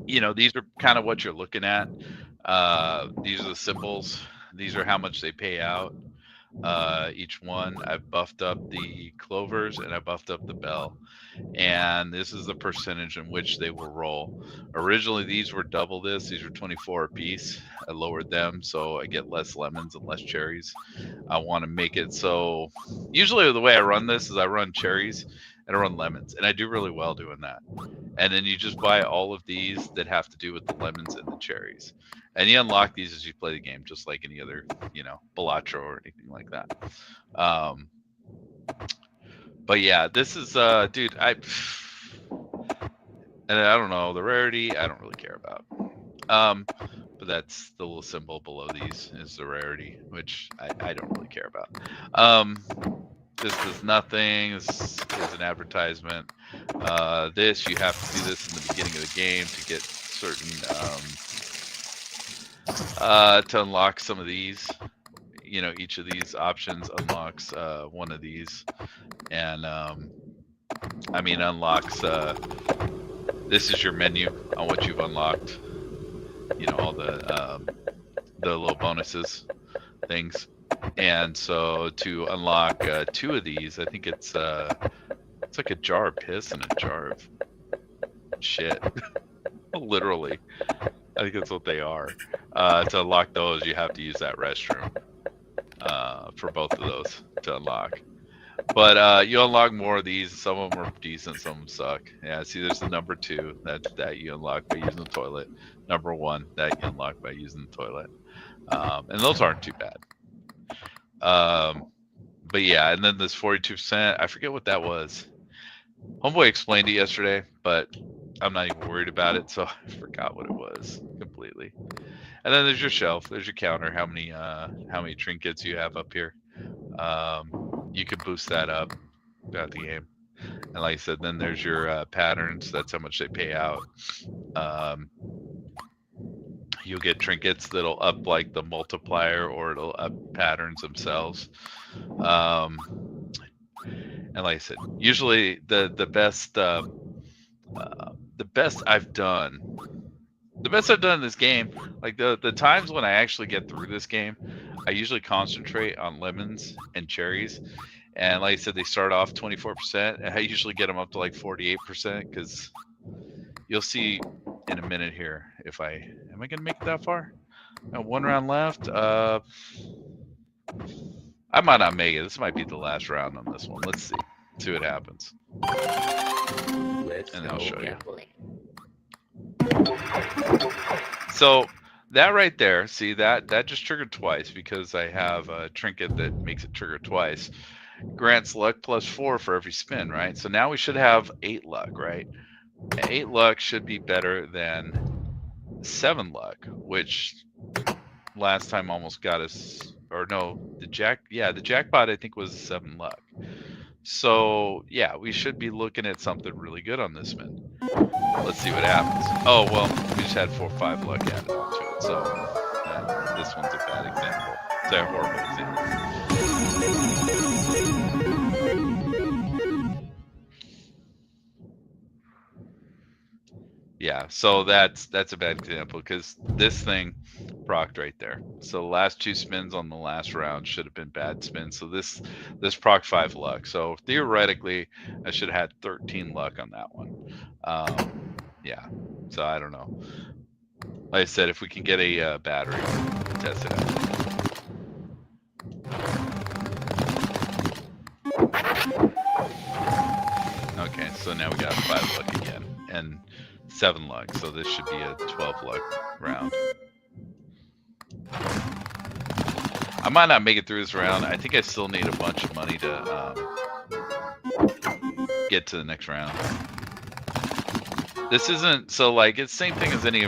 these are kind of what you're looking at. These are the symbols. These are how much they pay out. Each one. I've buffed up the clovers and I buffed up the bell. And this is the percentage in which they will roll. Originally, these were double this. These were 24 a piece. I lowered them so I get less lemons and less cherries. I want to make it so. Usually, the way I run this is I run cherries and I run lemons, and I do really well doing that. And then you just buy all of these that have to do with the lemons and the cherries, and you unlock these as you play the game, just like any other, Balatro or anything like that. But yeah, this is dude, and I don't know the rarity. I don't really care about. But that's the little symbol below these is the rarity, which I don't really care about. This does nothing. This is an advertisement. This you have to do this in the beginning of the game to get certain to unlock some of these. Each of these options unlocks one of these, and unlocks. This is your menu on what you've unlocked. All the little bonuses things. And so to unlock 2 of these, I think it's like a jar of piss and a jar of shit. Literally, I think that's what they are. To unlock those, you have to use that restroom for both of those to unlock. But you unlock more of these. Some of them are decent, some of them suck. Yeah, see, there's the number 2 that you unlock by using the toilet. Number 1 that you unlock by using the toilet. And those aren't too bad. But yeah, and then this 42%, I forget what that was. Homeboy explained it yesterday, but I'm not even worried about it, so I forgot what it was completely. And then there's your shelf, there's your counter, how many trinkets you have up here. You could boost that up throughout the game. And like I said, then there's your patterns. That's how much they pay out. You'll get trinkets that'll up like the multiplier, or it'll up patterns themselves. And like I said, usually the best I've done. The best I've done in this game, like the times when I actually get through this game, I usually concentrate on lemons and cherries. And like I said, they start off 24%, and I usually get them up to like 48%, because you'll see in a minute here if am I gonna make it that far? One round left. I might not make it. This might be the last round on this one. Let's see what happens. Let's And go I'll show you. gambling. So that right there, see that just triggered twice because I have a trinket that makes it trigger twice. Grants luck +4 for every spin, right? So now we should have 8 luck, right? 8 luck should be better than 7 luck, which last time almost got us, or no, the jackpot I think was 7 luck. So yeah, we should be looking at something really good on this spin. Let's see what happens. Oh well, we just had 4 or 5 luck added onto it, so this one's a bad example. It's a horrible example. Yeah, so that's a bad example, because this thing procced right there. So the last 2 spins on the last round should have been bad spins. So this proc 5 luck. So theoretically, I should have had 13 luck on that one. Yeah. So I don't know. Like I said, if we can get a battery, we'll test it out. Okay, so now we got 5 luck again, and 7 luck, so this should be a 12 luck round. I might not make it through this round. I think I still need a bunch of money to get to the next round. This isn't, so like, it's the same thing as any,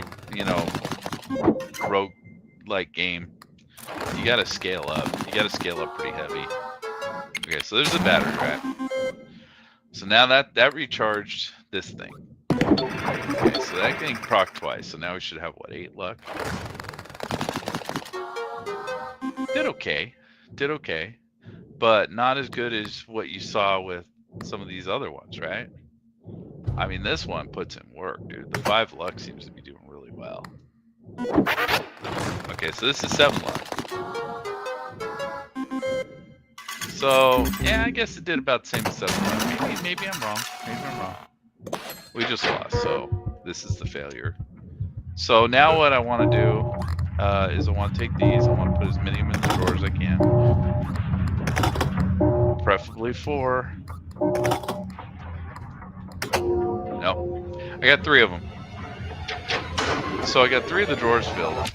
rogue like game. you gotta scale up. You gotta scale up pretty heavy. Okay, so there's the battery, right? So now that recharged this thing. Okay, so that thing proc twice. So now we should have what, 8 luck? Did okay. Did okay. But not as good as what you saw with some of these other ones, right? I mean, this one puts in work, dude. The 5 luck seems to be doing really well. Okay, so this is 7 luck. So, yeah, I guess it did about the same as 7 luck. Maybe I'm wrong. Maybe I'm wrong. We just lost, so this is the failure. So now what I want to do is I want to take these. I want to put as many of them in the drawer as I can. Preferably 4. No, I got 3 of them. So I got 3 of the drawers filled.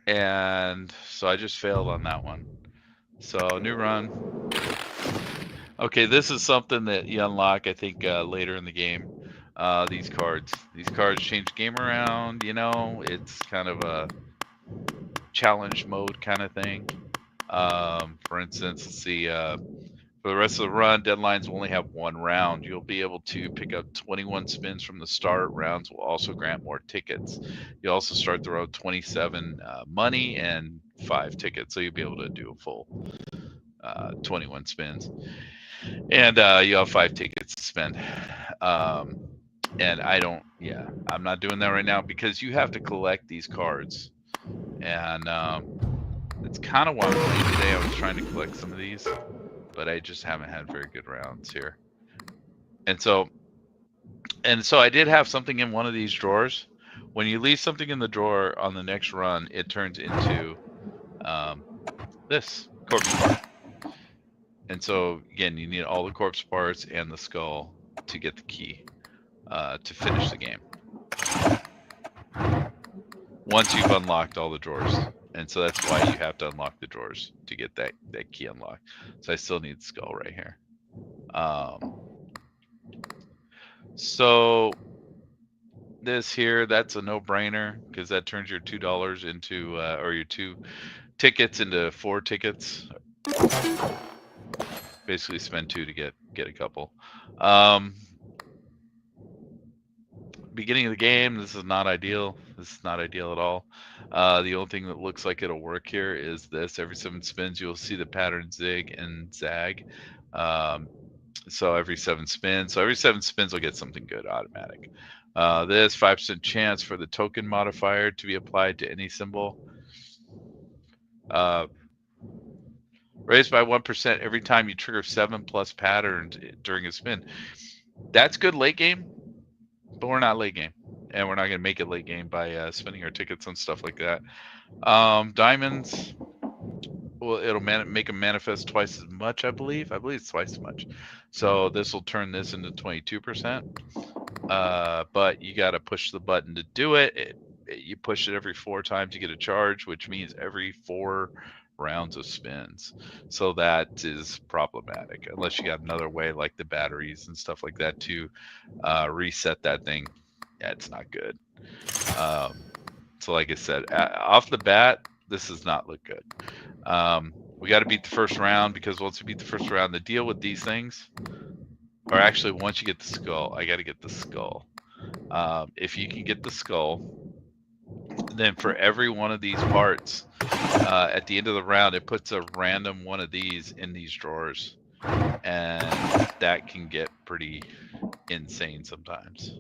And so I just failed on that one. So new run. Okay, this is something that you unlock, I think, later in the game. These cards change the game around. You know, it's kind of a challenge mode kind of thing. For instance, let's see. For the rest of the run, deadlines will only have 1 round. You'll be able to pick up 21 spins from the start. Rounds will also grant more tickets. You'll also start the road 27 money and 5 tickets, so you'll be able to do a full 21 spins. And you have 5 tickets to spend. And I'm not doing that right now because you have to collect these cards. And it's kind of why I'm playing today. I was trying to collect some of these, but I just haven't had very good rounds here. And so I did have something in one of these drawers. When you leave something in the drawer on the next run, it turns into this corpse part. And so again, you need all the corpse parts and the skull to get the key to finish the game. Once you've unlocked all the drawers. And so that's why you have to unlock the drawers to get that key unlocked. So I still need the skull right here. So this here, that's a no-brainer because that turns your $2 into, or your 2 tickets into 4 tickets. Basically spend 2 to get a couple. Beginning of the game, this is not ideal. This is not ideal at all. The only thing that looks like it'll work here is this. Every 7 spins, you'll see the pattern zig and zag. So every 7 spins. So every 7 spins will get something good automatic. This 5% chance for the token modifier to be applied to any symbol. Raised by 1% every time you trigger 7+ patterns during a spin. That's good late game. But we're not late game, and we're not going to make it late game by spending our tickets on stuff like that. Diamonds, well, it'll make them manifest twice as much, I believe. I believe it's twice as much. So this will turn this into 22%. But you got to push the button to do it. You push it every 4 times, you get a charge, which means every 4 rounds of spins. So that is problematic unless you got another way like the batteries and stuff like that to reset that thing. Yeah, it's not good. So like I said, off the bat, this does not look good. We got to beat the first round because once we beat the first round, the deal with these things, or actually once you get the skull, I got to get the skull. If you can get the skull, then for every one of these parts, at the end of the round, it puts a random one of these in these drawers. And that can get pretty insane sometimes.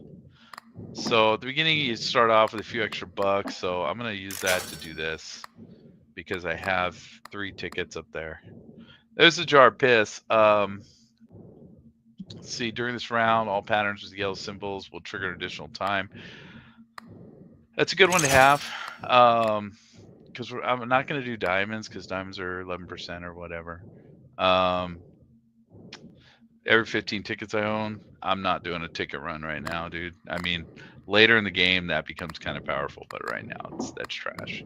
So at the beginning, you start off with a few extra bucks. So I'm going to use that to do this because I have 3 tickets up there. There's a jar of piss. See, during this round, all patterns with yellow symbols will trigger an additional time. That's a good one to have. Because I'm not going to do diamonds because diamonds are 11% or whatever. Every 15 tickets I own, I'm not doing a ticket run right now, dude. I mean, later in the game, that becomes kind of powerful, but right now, that's trash.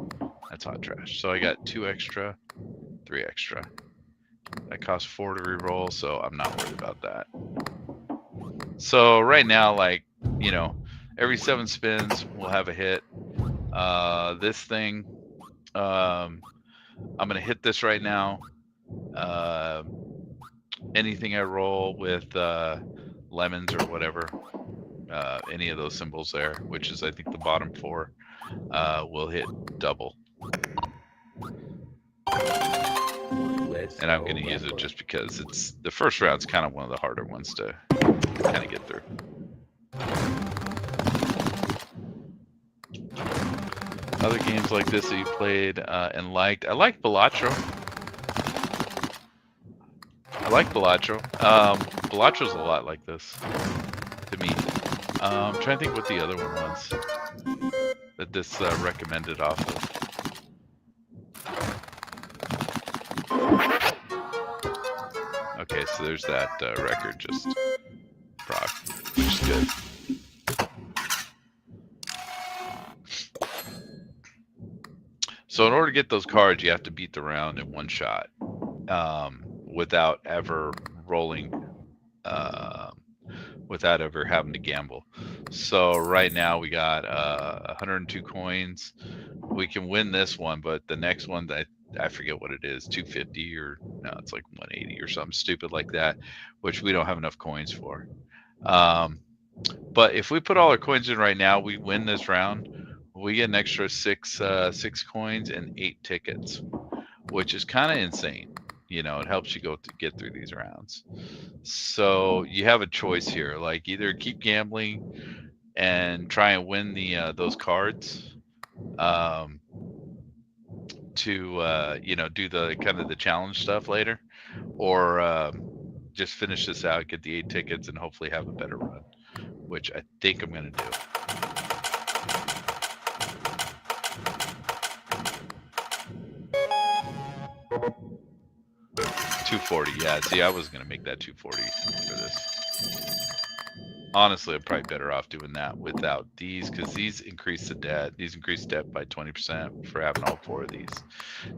That's hot trash. So I got 2 extra, 3 extra. That costs 4 to reroll, so I'm not worried about that. So right now, like, you know, every 7 spins, we'll have a hit. This thing, I'm gonna hit this right now. Anything I roll with lemons or whatever, any of those symbols there, which is I think the bottom 4, will hit double. Let's And I'm go going to use it gambling. just because it's the first round's kind of one of the harder ones to kind of get through. Other games like this that you played and liked. I like Balatro. Balatro's a lot like this to me. I'm trying to think what the other one was that this recommended off of. Okay, so there's that record just proc, which is good. So in order to get those cards, you have to beat the round in one shot without ever rolling, without ever having to gamble. So right now we got 102 coins. We can win this one, but the next one, I forget what it is, 250 or no, it's like 180 or something stupid like that, which we don't have enough coins for. But if we put all our coins in right now, we win this round. We get an extra six coins and 8 tickets, which is kind of insane. You know, it helps you get through these rounds. So you have a choice here, like either keep gambling and try and win the those cards, to you know, do the kind of the challenge stuff later, or just finish this out, get the 8 tickets, and hopefully have a better run, which I think I'm gonna do. $240. Yeah, see, I was gonna make that 240 for this. Honestly, I'm probably better off doing that without these, because these increase the debt. These increase debt by 20% for having all 4 of these.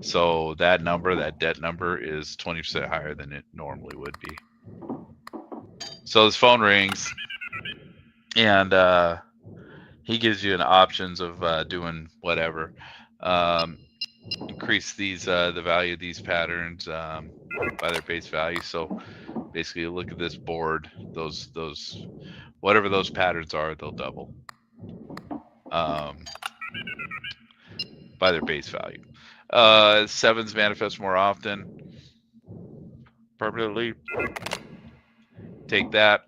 So that number, that debt number, is 20% higher than it normally would be. So his phone rings, and he gives you an options of doing whatever. Increase these the value of these patterns by their base value. So basically, look at this board. Those whatever those patterns are, they'll double by their base value. 7s manifest more often. Permanently. Take that.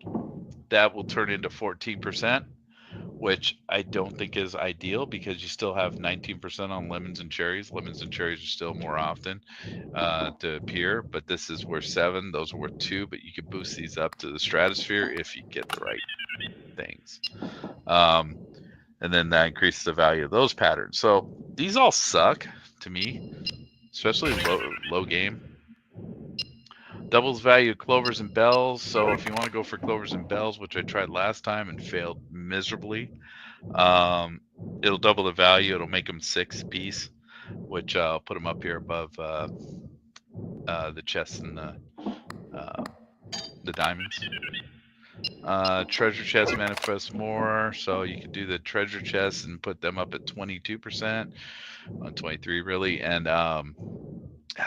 That will turn into 14%, which I don't think is ideal because you still have 19% on lemons and cherries. Lemons and cherries are still more often to appear, but this is worth 7. Those are worth 2, but you can boost these up to the stratosphere if you get the right things. And then that increases the value of those patterns. So these all suck to me, especially low game. Doubles value of clovers and bells. So if you want to go for clovers and bells, which I tried last time and failed miserably, it'll double the value. It'll make them 6 piece, which I'll put them up here above the chests and the diamonds. Treasure chest manifests more, so you could do the treasure chests and put them up at 22%, on 23 really, and I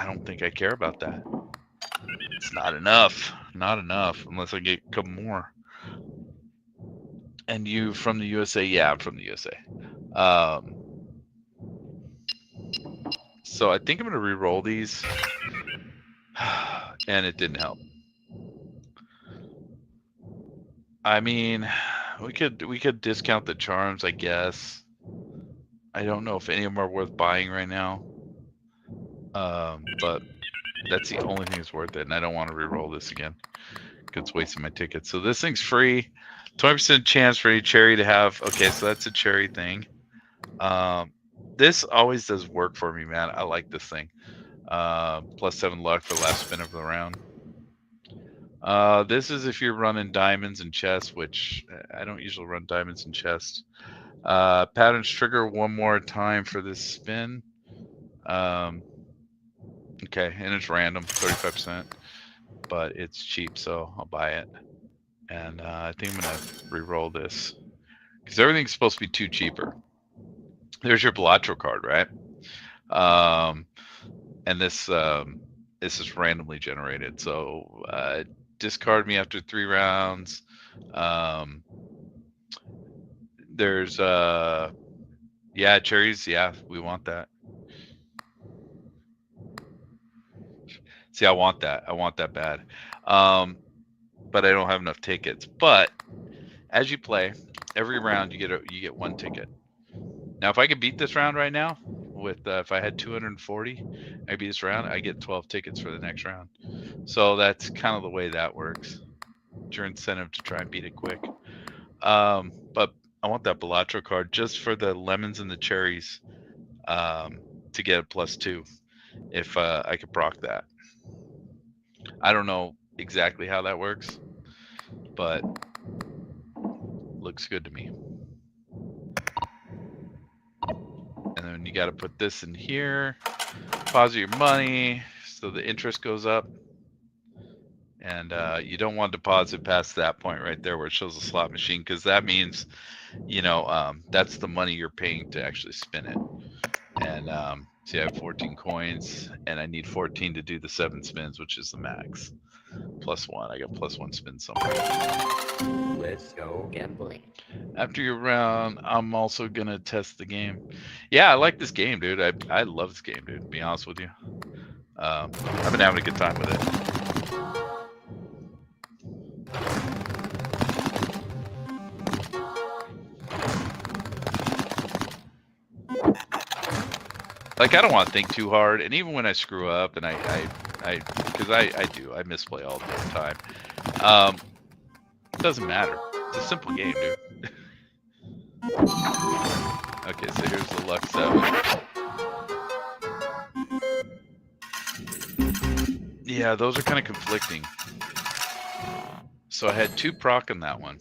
don't think I care about that. It's not enough, unless I get a couple more. And you from the USA? Yeah, I'm from the USA. So I think I'm gonna re-roll these, and it didn't help. I mean, we could discount the charms, I guess. I don't know if any of them are worth buying right now. But that's the only thing that's worth it, and I don't want to re-roll this again because it's wasting my tickets. So this thing's free. 20% chance for a cherry to have. Okay, so that's a cherry thing. This always does work for me, man. I like this thing. +7 luck for last spin of the round. This is if you're running diamonds and chests, which I don't usually run diamonds and chests. Patterns trigger one more time for this spin. Okay, and it's random, 35%, but it's cheap, so I'll buy it. And I think I'm gonna re-roll this because everything's supposed to be 2 cheaper. there's your Balatro card, right? And this is randomly generated. So discard me after 3 rounds. There's yeah, cherries. Yeah, we want that. See, I want that. I want that bad. But I don't have enough tickets. But as you play, every round you get 1 ticket. Now, if I could beat this round right now, with if I had 240, I beat this round, I get 12 tickets for the next round. So that's kind of the way that works. It's your incentive to try and beat it quick. But I want that Balatro card just for the lemons and the cherries to get a +2 if I could proc that. I don't know exactly how that works, but looks good to me. And then you got to put this in here, deposit your money so the interest goes up. And you don't want to deposit past that point right there where it shows the slot machine, because that means, you know, that's the money you're paying to actually spin it. And see, I have 14 coins, and I need 14 to do the 7 spins, which is the max. +1. I got +1 spin somewhere. Let's go gambling. After your round, I'm also gonna test the game. Yeah, I like this game, dude. I love this game, dude. To be honest with you, I've been having a good time with it. Like, I don't want to think too hard, and even when I screw up, and because I do, I misplay all the time. It doesn't matter. It's a simple game, dude. Okay, so here's the luck 7. Yeah, those are kind of conflicting. So I had 2 proc on that one.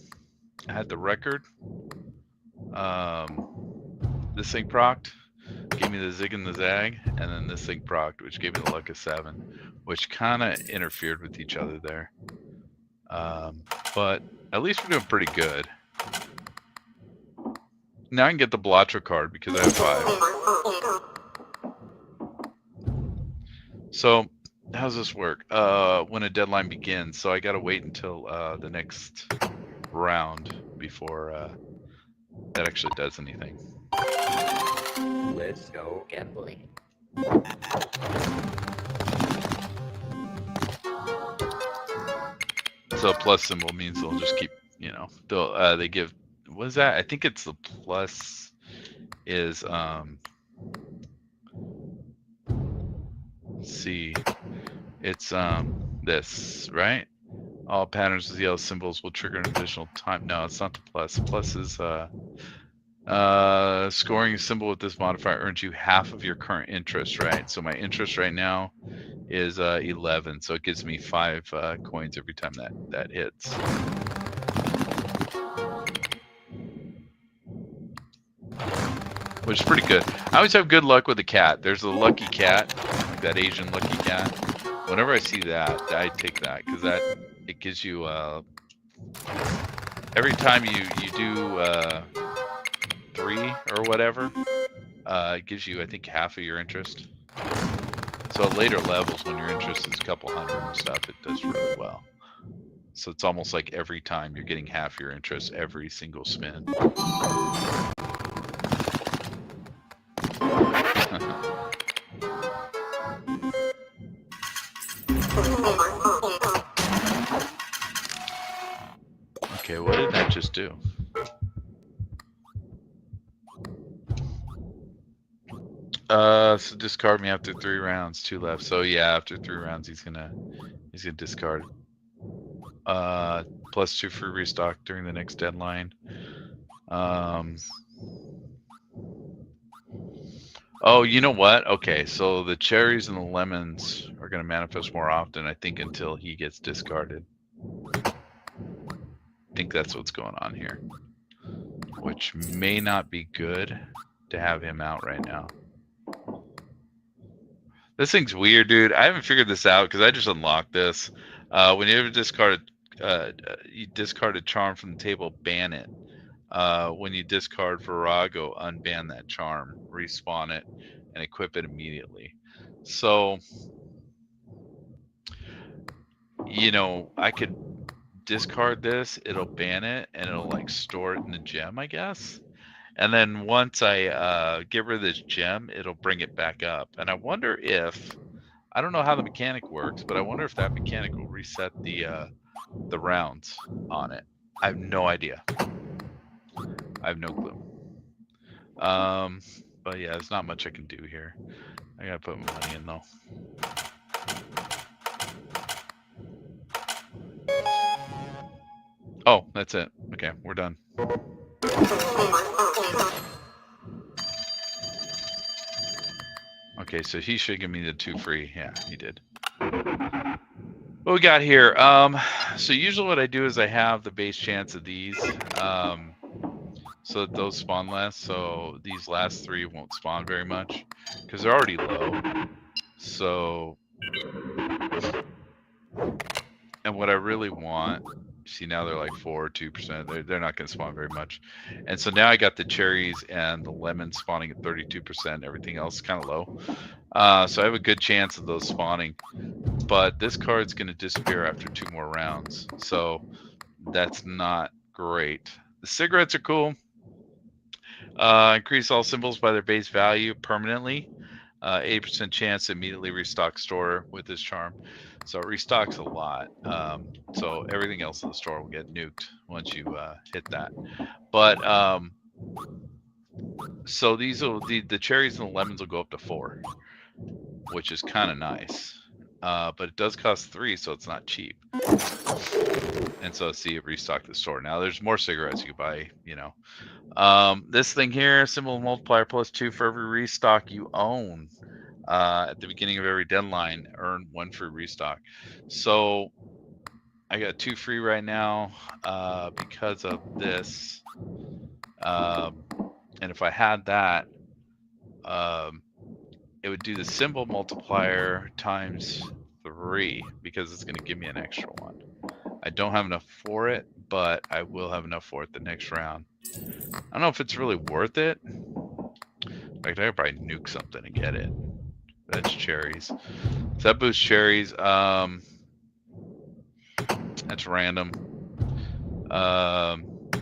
I had the record. This thing procced, gave me the zig and the zag, and then this thing procced, which gave me the luck of 7, which kind of interfered with each other there. But at least we're doing pretty good. Now I can get the Balatro card because I have 5. So how's this work? When a deadline begins, so I gotta wait until the next round before that actually does anything. Let's go gambling. So plus symbol means they'll just keep, you know, they'll they give, what is that? I think it's the plus is let's see, it's this, right? All patterns with yellow symbols will trigger an additional time. No, it's not the plus. Plus is scoring a symbol with this modifier earns you half of your current interest, right? So my interest right now is 11, so it gives me 5 coins every time that hits. Which is pretty good. I always have good luck with the cat. There's a lucky cat, like that Asian lucky cat. Whenever I see that, I take that, because it gives you every time you do 3 or whatever, it gives you, I think, half of your interest. So at later levels, when your interest is a couple hundred and stuff, it does really well. So it's almost like every time you're getting half your interest every single spin. Okay, what did that just do? So discard me after 3 rounds, 2 left. So yeah, after 3 rounds, he's gonna discard. +2 for restock during the next deadline. Oh, you know what? Okay, so the cherries and the lemons are gonna manifest more often, I think, until he gets discarded. I think that's what's going on here, which may not be good to have him out right now. This thing's weird, dude. I haven't figured this out because I just unlocked this. When you ever discard a charm from the table, ban it. When you discard Virago, unban that charm, respawn it, and equip it immediately. So, you know, I could discard this, it'll ban it, and it'll like store it in the gem, I guess. And then once I get rid of this gem, it'll bring it back up. And I wonder if, I don't know how the mechanic works, but I wonder if that mechanic will reset the rounds on it. I have no idea. I have no clue. But yeah, there's not much I can do here. I gotta put my money in though. Oh, that's it. Okay, we're done. Okay, so he should give me the 2 free. Yeah, he did. What we got here? So usually what I do is I have the base chance of these, so that those spawn less. So these last 3 won't spawn very much because they're already low. So, and what I really want, see now they're like 4 or 2%. They're not going to spawn very much. And so now I got the cherries and the lemons spawning at 32%. Everything else is kind of low. So I have a good chance of those spawning. But this card's going to disappear after 2 more rounds. So that's not great. The cigarettes are cool. Increase all symbols by their base value permanently. 80% chance to immediately restock store with this charm. So it restocks a lot. So everything else in the store will get nuked once you hit that. But so these will the cherries and the lemons will go up to 4, which is kind of nice. But it does cost 3, so it's not cheap. And so see, it restocked the store. Now there's more cigarettes you can buy, you know. This thing here, symbol multiplier +2 for every restock you own. At the beginning of every deadline, earn 1 free restock. So I got 2 free right now because of this. And if I had that, it would do the symbol multiplier times 3 because it's going to give me an extra 1. I don't have enough for it, but I will have enough for it the next round. I don't know if it's really worth it. In fact, I could probably nuke something to get it. That's cherries. So that boosts cherries. That's random.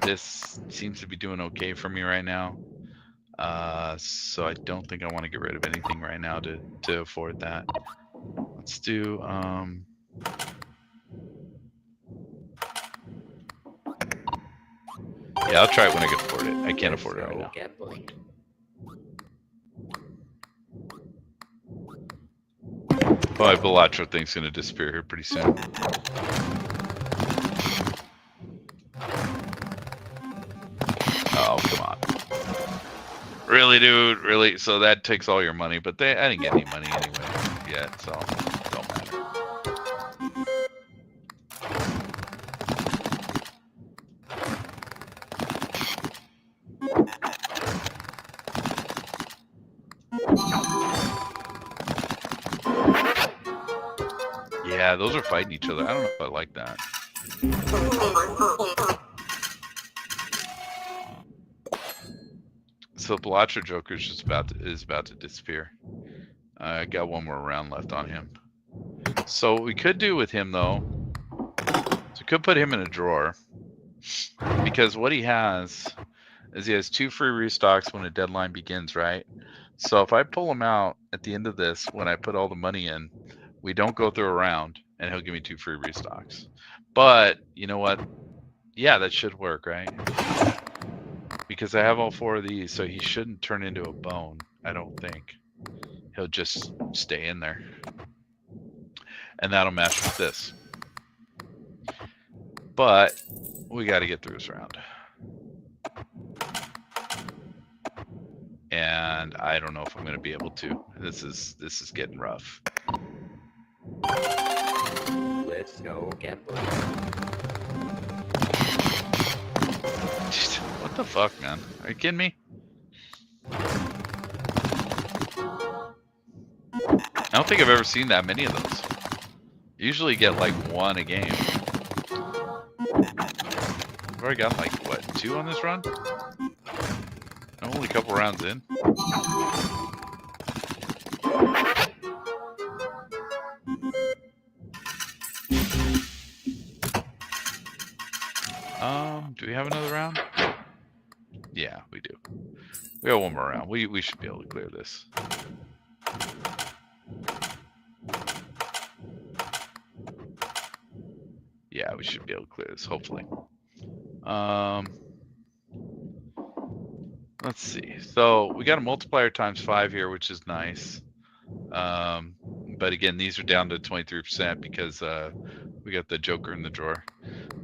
This seems to be doing okay for me right now. So I don't think I want to get rid of anything right now to afford that. Let's do yeah, I'll try it when I can afford it. I can't afford it right now. Gambling. Oh, my Bellatro thing's gonna disappear here pretty soon. Oh, come on. Really, dude? Really? So that takes all your money, but I didn't get any money anyway yet, so it don't matter. Yeah, those are fighting each other. I don't know if I like that. So Bellatro Joker is about to disappear. I got 1 more round left on him. So what we could do with him though, so we could put him in a drawer because what he has is he has 2 free restocks when a deadline begins, right? So if I pull him out at the end of this, when I put all the money in, we don't go through a round and he'll give me 2 free restocks. But you know what? Yeah, that should work, right? Because I have all 4 of these, so he shouldn't turn into a bone, I don't think. He'll just stay in there. And that'll match with this. But we got to get through this round. And I don't know if I'm going to be able to. This is getting rough. Let's go gambling. What the fuck, man? Are you kidding me? I don't think I've ever seen that many of those. Usually you get like 1 a game. I've already got like, what, 2 on this run? I'm only a couple rounds in. Do we have another round? Yeah, we do. We got one more round. We should be able to clear this. Yeah, we should be able to clear this, hopefully. Let's see. So we got a multiplier times 5 here, which is nice. But again, these are down to 23% because we got the Joker in the drawer.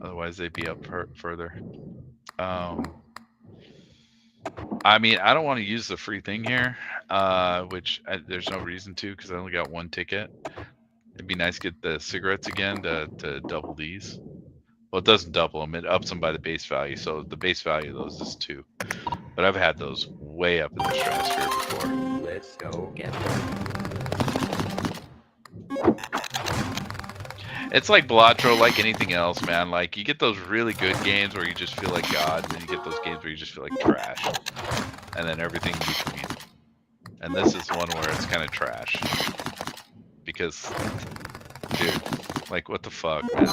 Otherwise, they'd be up further. I mean, I don't want to use the free thing here, which there's no reason to because I only got 1 ticket. It'd be nice to get the cigarettes again to double these. Well, it doesn't double them. It ups them by the base value. So the base value of those is 2. But I've had those way up in the stratosphere before. Let's go get It's like Balatro, like anything else, man. Like, you get those really good games where you just feel like God, and then you get those games where you just feel like trash. And then everything in between. And this is one where it's kind of trash. Because, dude, like, what the fuck, man?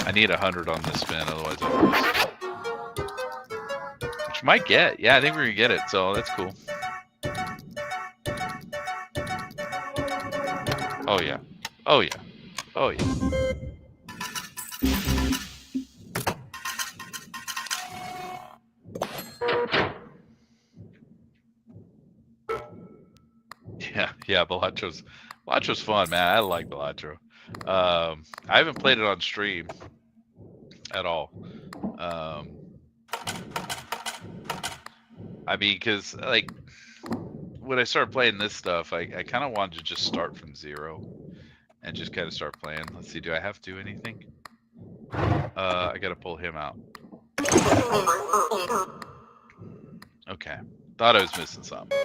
I need 100 on this spin, otherwise I lose. Which might get. Yeah, I think we're gonna get it, so that's cool. Oh, yeah. Oh, yeah. Oh, yeah. Yeah, Balatro's fun, man. I like Balatro. I haven't played it on stream at all. I mean, because, like, when I started playing this stuff, I kind of wanted to just start from 0 and just kind of start playing. Let's see, do I have to do anything? I gotta pull him out. Okay, thought I was missing something.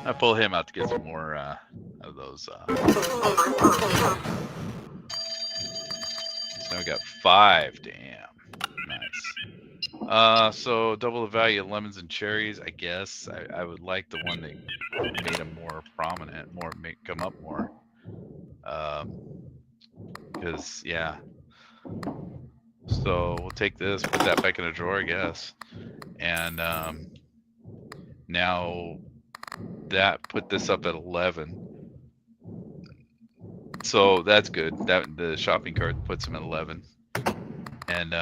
I pull him out to get some more of those. So now we got 5. Damn, nice. So double the value of lemons and cherries. I guess I would like the one that made them more prominent, come up more. Because yeah. So we'll take this, put that back in a drawer, I guess, and now that put this up at 11. So that's good. That the shopping cart puts him at 11, and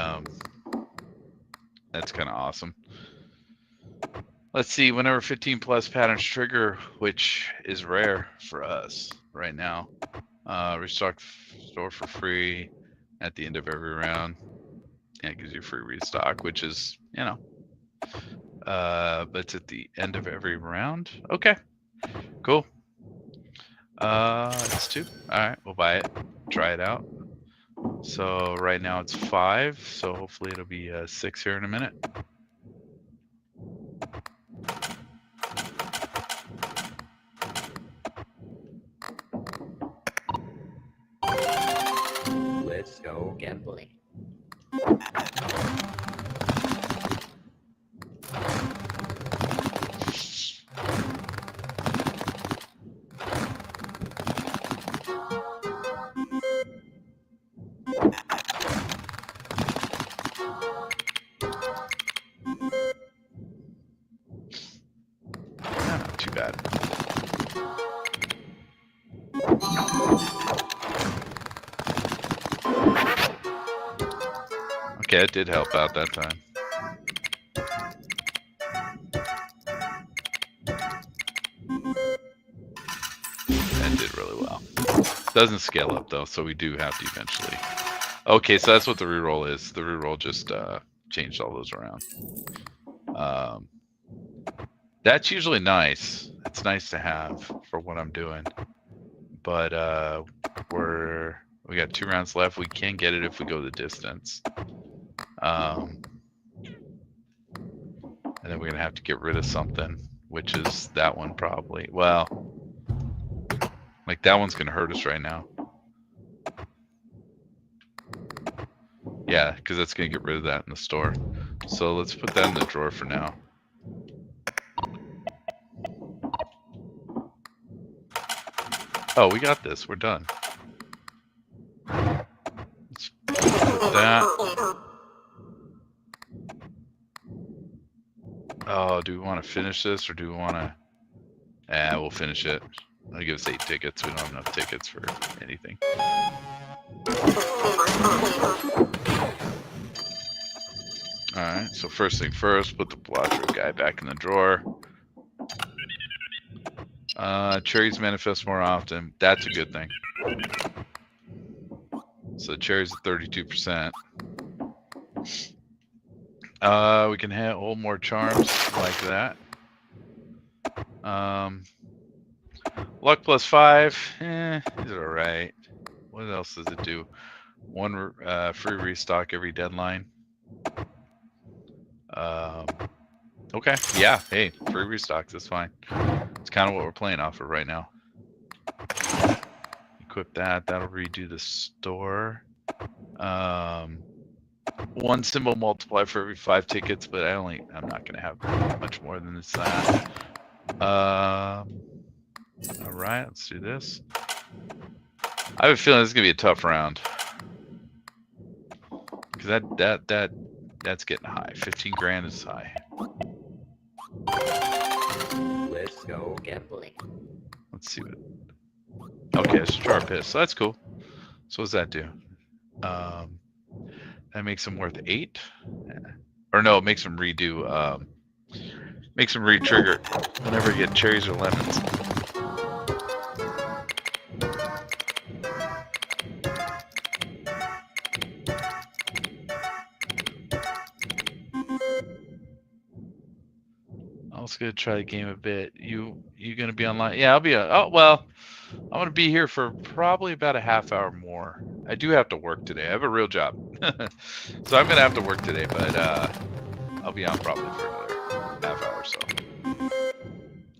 that's kind of awesome. Let's see. Whenever 15 plus patterns trigger, which is rare for us right now, restock store for free at the end of every round. Yeah, it gives you free restock, which is, you know, but it's at the end of every round. Okay, cool. It's 2. All right, we'll buy it, try it out. So right now it's 5, so hopefully it'll be 6 here in a minute. Let's go gambling. Not too bad. Okay, it did help out that time. That did really well. Doesn't scale up though, so we do have to eventually. Okay, so that's what the reroll is. The reroll just changed all those around. That's usually nice. It's nice to have for what I'm doing. But we got 2 rounds left. We can get it if we go the distance. And then we're gonna have to get rid of something, which is that one probably. Well, like that one's gonna hurt us right now. Yeah, because that's gonna get rid of that in the store. So let's put that in the drawer for now. Oh, we got this. We're done. Let's put that. Oh, do we want to finish this or do we want to... we'll finish it. That'll give us 8 tickets. We don't have enough tickets for anything. Alright, so first thing first, put the Blotcher guy back in the drawer. Cherries manifest more often. That's a good thing. So cherries at 32%. We can hold more charms like that. Luck plus 5. Is it alright? What else does it do? 1 free restock every deadline. Okay, yeah, hey, free restocks, that's fine. It's kind of what we're playing off of right now. Equip that, that'll redo the store. 1 symbol multiply for every 5 tickets, but I'm not gonna have much more than this. Alright, let's do this. I have a feeling this is gonna be a tough round. Because that's getting high. 15 grand is high. Let's go gambling. Let's see what. Okay, it's Clover Pit, so that's cool. So what does that do? That makes him worth 8, or no, it makes him redo. Makes him re-trigger whenever you get cherries or lemons. I was gonna try the game a bit. You gonna be online? Yeah, I'll be. Oh well, I'm gonna be here for probably about a half hour more. I do have to work today. I have a real job, so I'm gonna have to work today. But I'll be on probably for another half hour or so.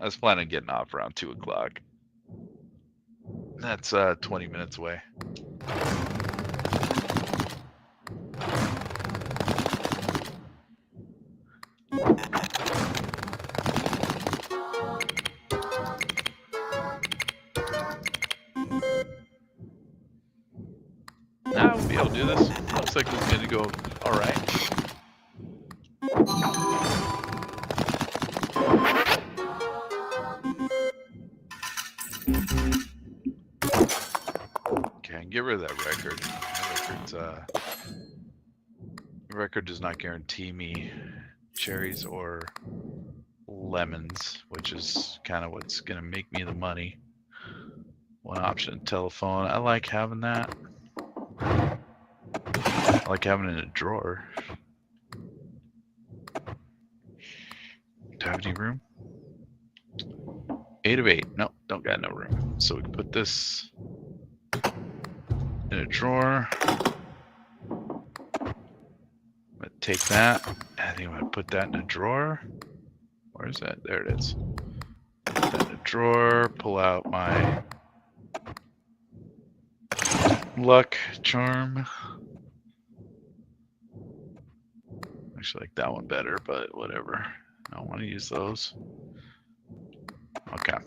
I was planning on getting off around 2 o'clock. That's 20 minutes away. Nah, we'll be able to do this. Looks like this is gonna go all right. Okay, get rid of that record. That record does not guarantee me cherries or lemons, which is kind of what's gonna make me the money. 1 option, telephone. I like having that. I like having it in a drawer. Do I have any room? 8 of 8. Nope, don't got no room. So we can put this in a drawer. I'm gonna take that. I think I'm gonna put that in a drawer. Where is that? There it is. Put that in a drawer. Pull out my luck charm. Actually, like that one better, but whatever. I don't want to use those. Okay.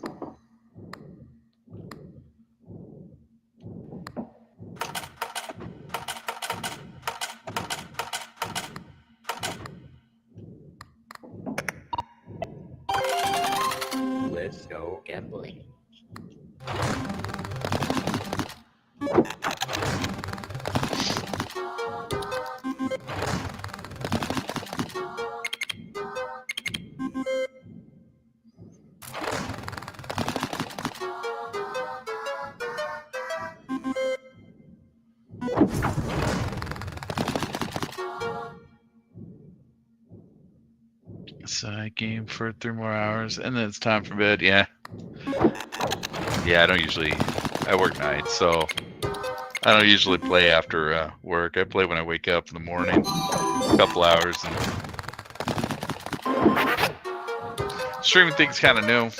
Let's go gambling. Side game for 3 more hours, and then it's time for bed. Yeah. Yeah, I work nights, so I don't usually play after work. I play when I wake up in the morning, a couple hours. And streaming thing's kind of new.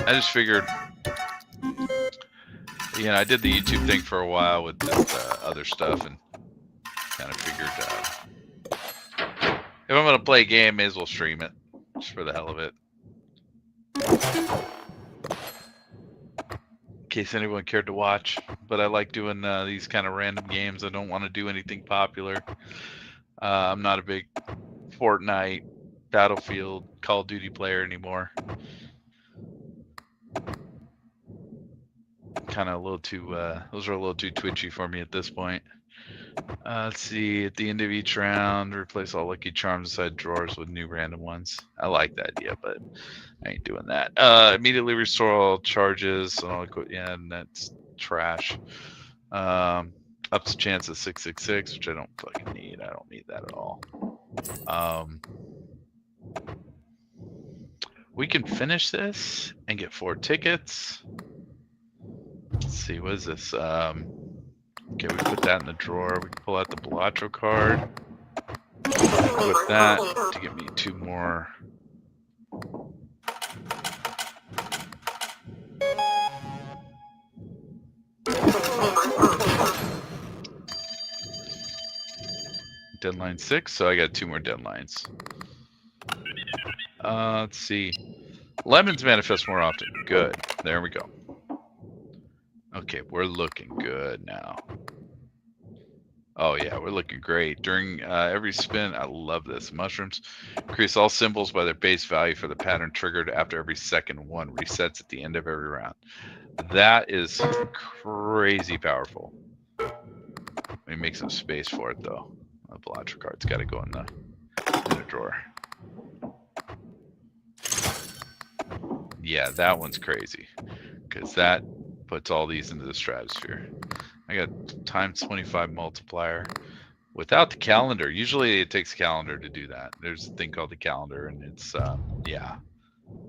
I just figured, I did the YouTube thing for a while with just other stuff, and kind of figured If I'm gonna play a game, may as well stream it, just for the hell of it. In case anyone cared to watch, but I like doing these kind of random games. I don't want to do anything popular. I'm not a big Fortnite, Battlefield, Call of Duty player anymore. Kind of a little too, those are a little too twitchy for me at this point. Let's see, at the end of each round, replace all lucky charms inside drawers with new random ones. I like the idea, but I ain't doing that. Immediately restore all charges and all yeah, and that's trash. Ups the chance of 666, which I don't fucking need. I don't need that at all. We can finish this and get 4 tickets. Let's see, what is this? Okay, we put that in the drawer. We can pull out the Belatro card. Equip that to give me 2 more. Deadline 6, so I got 2 more deadlines. Let's see. Lemons manifest more often. Good. There we go. Okay, we're looking good now. Oh yeah, we're looking great. During every spin, I love this. Mushrooms increase all symbols by their base value for the pattern triggered after every second. 1 resets at the end of every round. That is crazy powerful. Let me make some space for it though. The Belatro card's got to go in the drawer. Yeah, that one's crazy because that puts all these into the stratosphere. I got times 25 multiplier without the calendar. Usually it takes a calendar to do that. There's a thing called the calendar, and it's yeah,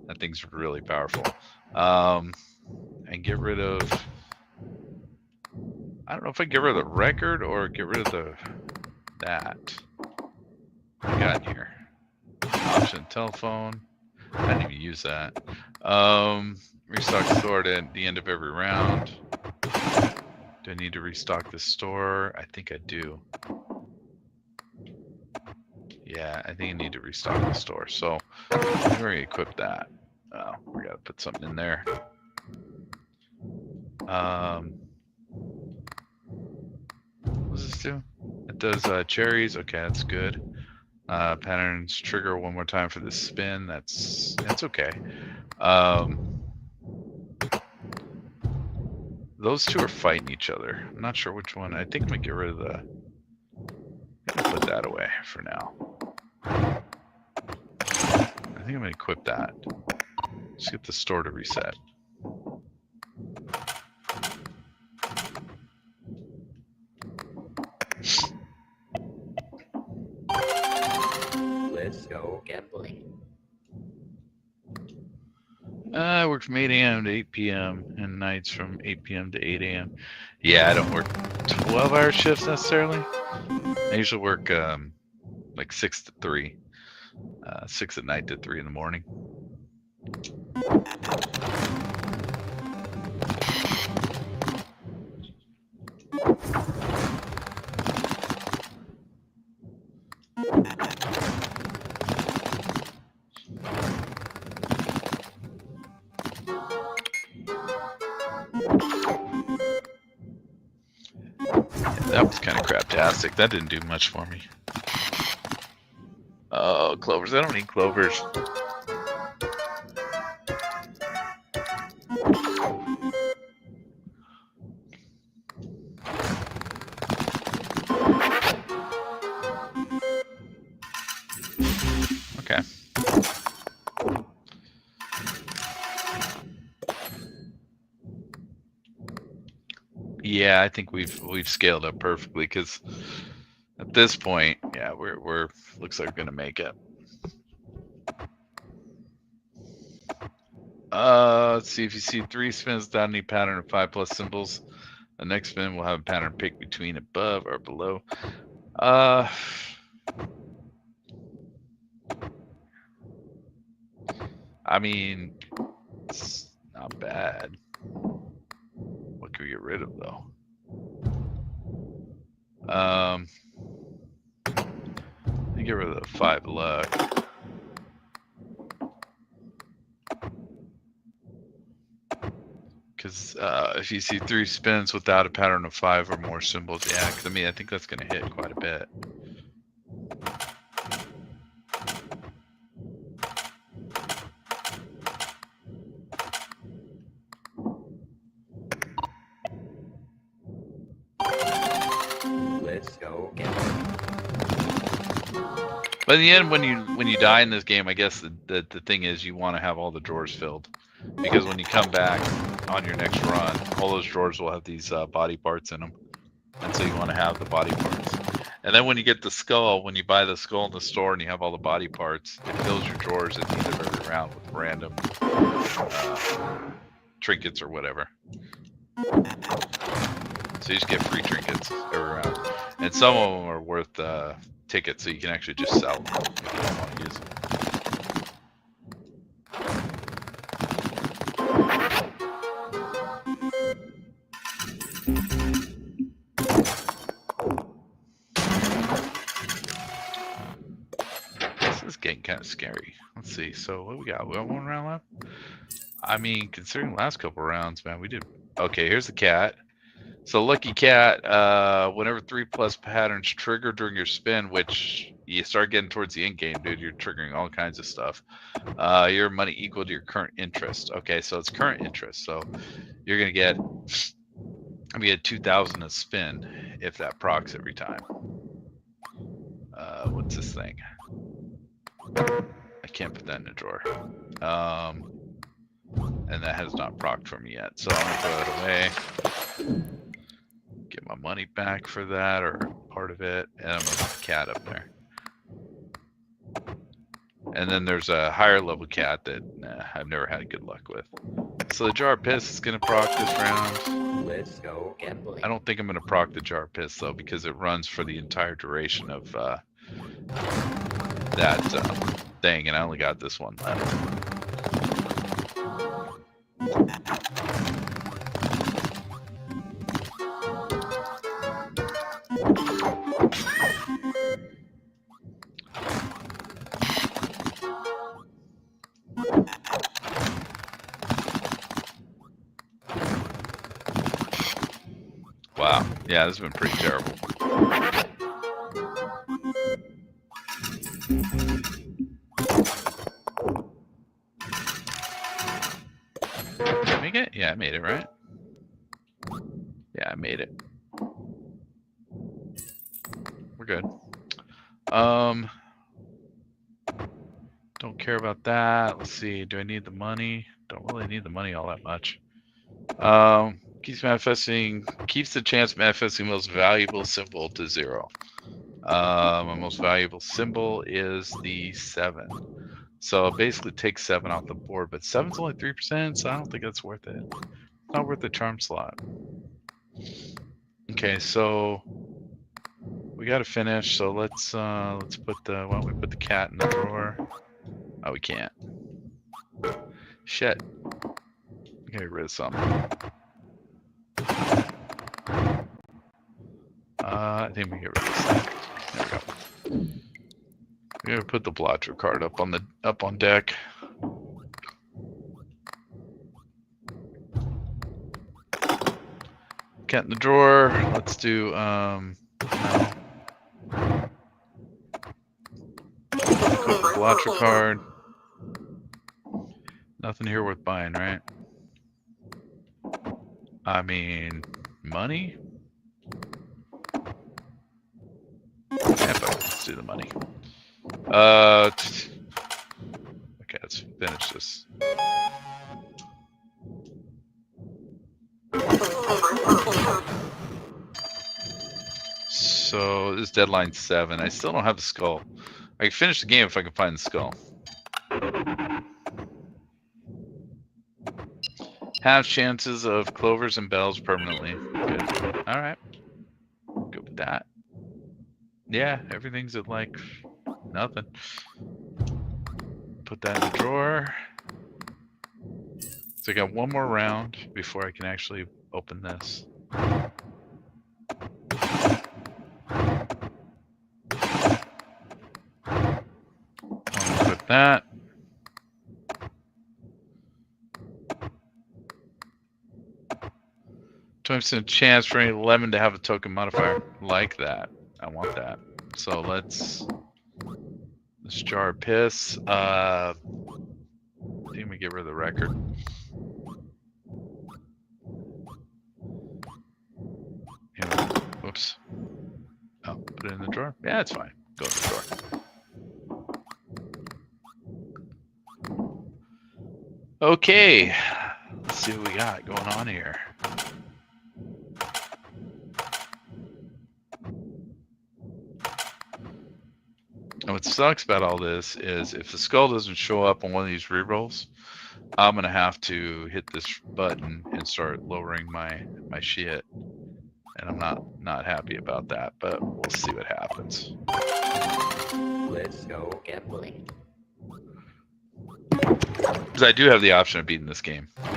that thing's really powerful. And get rid of, I don't know if I get rid of the record or get rid of that I got in here. Option telephone. I didn't even use that. Restock store at the end of every round. Do I need to restock the store? I think I do. Yeah, I think I need to restock the store. So we're gonna equip that. Oh, we gotta put something in there. What does this do? It does cherries. Okay, that's good. Patterns trigger 1 more time for this spin. That's okay. Those 2 are fighting each other. I'm not sure which one. I think I'm gonna get rid of the. I'm gonna put that away for now. I think I'm gonna equip that. Just get the store to reset. Let's go gambling. I work from 8 a.m. to 8 p.m. and nights from 8 p.m. to 8 a.m. Yeah, I don't work 12-hour shifts necessarily. I usually work like 6 to 3. 6 at night to 3 in the morning. That was kind of craptastic. That didn't do much for me. Oh, clovers. I don't need clovers. Okay. Yeah, I think we've scaled up perfectly because at this point, yeah, we're looks like we're gonna make it. Let's see if you see 3 spins without any pattern of 5+ symbols. The next spin will have a pattern picked between above or below. I mean, it's not bad. What can we get rid of though? I think get rid of the 5 luck. Because if you see 3 spins without a pattern of 5 or more symbols, yeah, because I mean, I think that's going to hit quite a bit. Let's go gambling. But in the end, when you die in this game, I guess the thing is you want to have all the drawers filled, because when you come back on your next run, all those drawers will have these body parts in them, and so you want to have the body parts. And then when you get the skull, when you buy the skull in the store and you have all the body parts, it fills your drawers at the end of every round with random trinkets or whatever. So you just get free trinkets every round, and some of them are worth tickets, so you can actually just sell them if you don't want to use them. This is getting kind of scary. Let's see. So what we got? We got 1 round left. I mean, considering the last couple rounds, man, we did okay. Here's the cat. So lucky cat, whenever 3+ patterns trigger during your spin, which you start getting towards the end game, dude, you're triggering all kinds of stuff. Your money equal to your current interest. Okay, so it's current interest. So you're gonna get 2,000 a spin if that procs every time. What's this thing? I can't put that in a drawer. And that has not procced for me yet, so I'm gonna throw it away. Get my money back for that, or part of it, and I'm gonna put the cat up there. And then there's a higher level cat that I've never had good luck with. So the jar of piss is gonna proc this round. Let's go gambling. I don't think I'm gonna proc the jar of piss though, because it runs for the entire duration of that thing, and I only got this one left. Wow, yeah, this has been pretty terrible. Did I make it? Yeah, I made it, right? Yeah, I made it. We're good. Don't care about that. Let's see. Do I need the money? Don't really need the money all that much. Keeps the chance of manifesting most valuable symbol to 0. My most valuable symbol is the 7. So basically take 7 off the board, but 7's only 3%, so I don't think that's worth it. It's not worth the charm slot. Okay, so we gotta finish, so let's put the, why don't we put the cat in the drawer? Oh, we can't. Shit. We gotta get rid of something. I think we get rid of this thing. There we go. We're gonna put the blotcher card up on deck. Cat in the drawer. Let's do no. Put the blotcher card. Nothing here worth buying, right? I mean, money? Yeah, but let's do the money. Okay, let's finish this. So this is deadline 7. I still don't have the skull. I can finish the game if I can find the skull. Half chances of clovers and bells permanently. Good. All right. Good with that. Yeah, everything's at like nothing. Put that in the drawer. So I got one more round before I can actually open this. that. %20 chance for any lemon to have a token modifier. Like that. I want that. So let's jar of piss. I think we get rid of the record. Whoops. Oh, put it in the drawer. Yeah, it's fine. Go in the drawer. Okay. Let's see what we got going on here. And what sucks about all this is if the skull doesn't show up on one of these rerolls, I'm gonna have to hit this button and start lowering my shit. And I'm not happy about that, but we'll see what happens. Let's go gambling. Because I do have the option of beating this game. I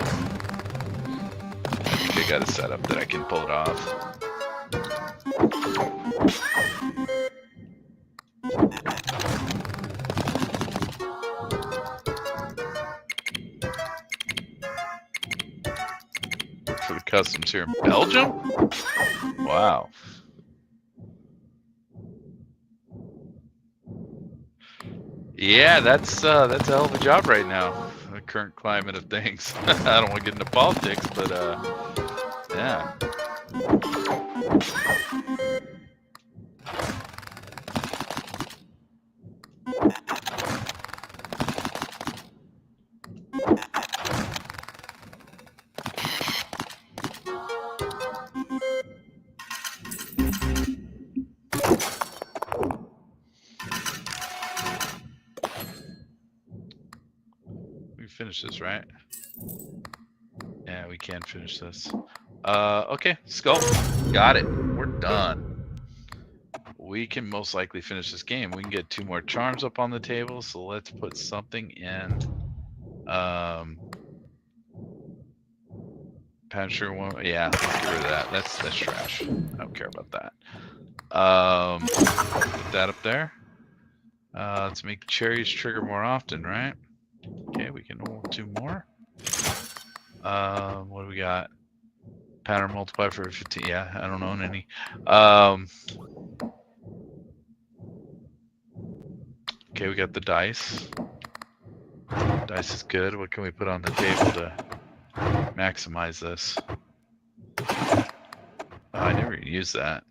think I got a setup that I can pull it off. For the customs here in Belgium? Wow. Yeah, that's a hell of a job right now. The current climate of things. I don't want to get into politics, but yeah. Finish this, right? Yeah, we can finish this. Okay, skull. Got it. We're done. We can most likely finish this game. We can get 2 more charms up on the table, so let's put something in. Pattern sugar one. Yeah, let's get rid of that. That's trash. I don't care about that. Put that up there. Let's make cherries trigger more often, right? Okay, we can roll 2 more. What do we got? Pattern multiply for 15. Yeah, I don't own any. Okay, we got the dice. Dice is good. What can we put on the table to maximize this? Oh, I never used that.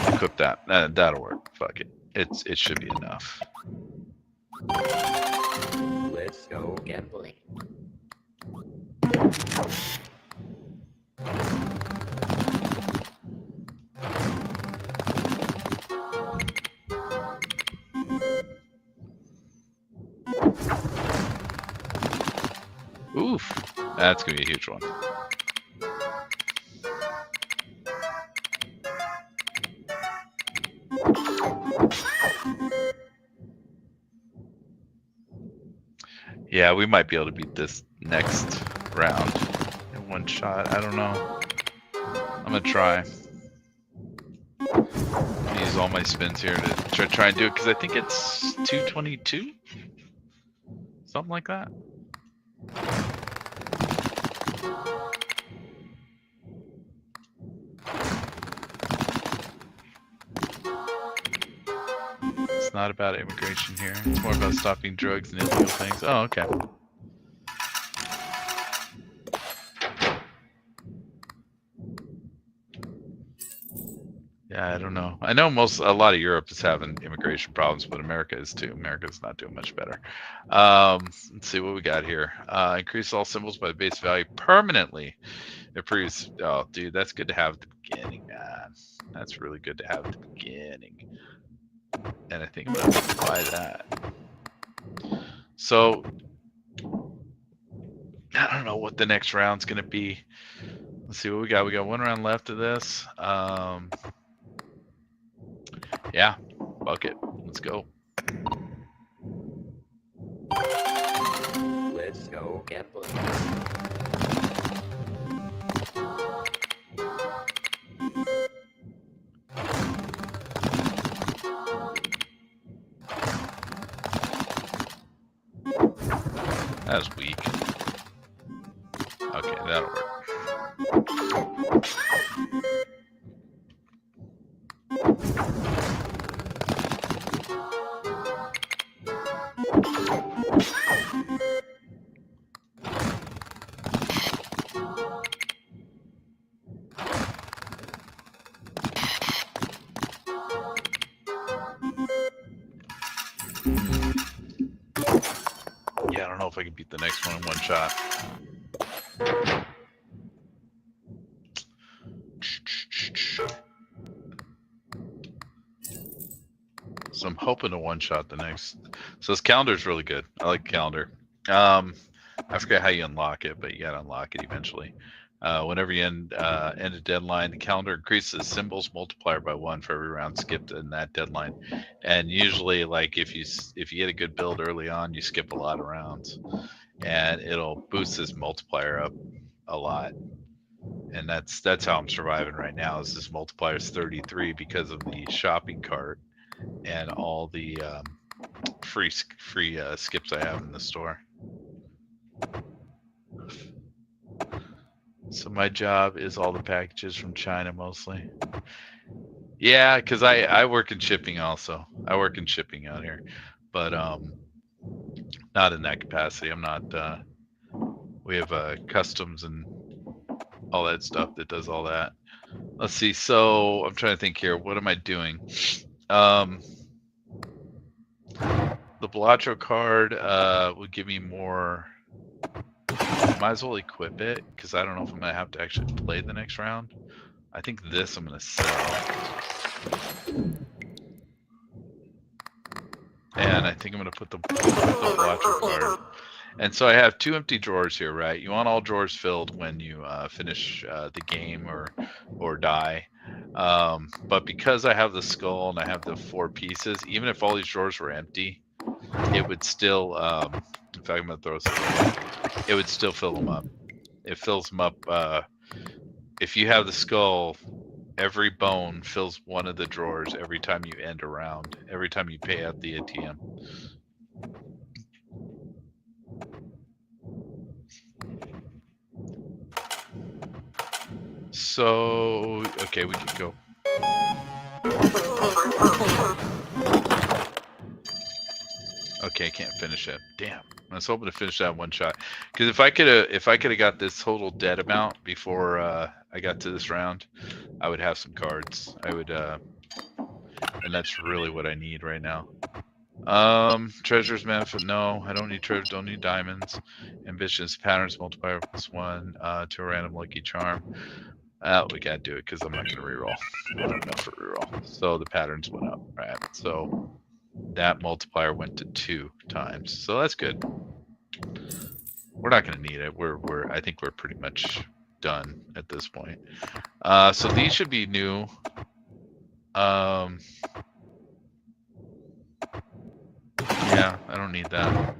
Equip that. That'll work. Fuck it. It should be enough. Let's go gambling. Oof. That's gonna be a huge one. Yeah, we might be able to beat this next round in 1 shot. I don't know. I'm gonna try. Use all my spins here to try and do it because I think it's 222, something like that. It's not about immigration here. It's more about stopping drugs and illegal things. Oh, okay. Yeah, I don't know. I know a lot of Europe is having immigration problems, but America is too. America's not doing much better. Let's see what we got here. Increase all symbols by the base value permanently. Improves. Oh, dude, that's good to have at the beginning, man. That's really good to have at the beginning. And I think I'm gonna have to buy that. So I don't know what the next round's gonna be. Let's see what we got. We got 1 round left of this. Yeah, fuck it. Let's go. Let's go gambling. That's weak. Okay, that'll work. Yeah, I don't know if I can beat the next one in one shot. So I'm hoping to one shot the next. So this calendar's really good. I like calendar. I forget how you unlock it, but you gotta unlock it eventually. Whenever you end a deadline, the calendar increases the symbols multiplier by 1 for every round skipped in that deadline. And usually, like if you get a good build early on, you skip a lot of rounds, and it'll boost this multiplier up a lot. And that's how I'm surviving right now. Is this multiplier is 33 because of the shopping cart and all the free skips I have in the store. So my job is all the packages from China mostly. Yeah, because I work in shipping also. I work in shipping out here, but not in that capacity. I'm not. We have customs and all that stuff that does all that. Let's see. So I'm trying to think here. What am I doing? The Bellagio card would give me more. Might as well equip it because I don't know if I'm gonna have to actually play the next round. I think this I'm gonna sell, and I think I'm gonna put the Bellagio card. And so I have 2 empty drawers here, right? You want all drawers filled when you finish the game or die. But because I have the skull and I have the 4 pieces, even if all these drawers were empty, it would still. In fact, I'm gonna throw some away. It would still fill them up. It fills them up. If you have the skull, every bone fills one of the drawers every time you end a round. Every time you pay out the ATM. So, okay, we can go. Okay, can't finish it. Damn, I was hoping to finish that one shot. Because if I could have got this total dead amount before I got to this round, I would have some cards. I would, and that's really what I need right now. Treasures manifest. No, I don't need treasures. Don't need diamonds. Ambitions patterns multiplier +1 to a random lucky charm. We gotta do it because I'm not gonna reroll. I don't have enough for reroll. So the patterns went up, right? So that multiplier went to 2 times. So that's good. We're not gonna need it. I think we're pretty much done at this point. So these should be new. Yeah, I don't need that.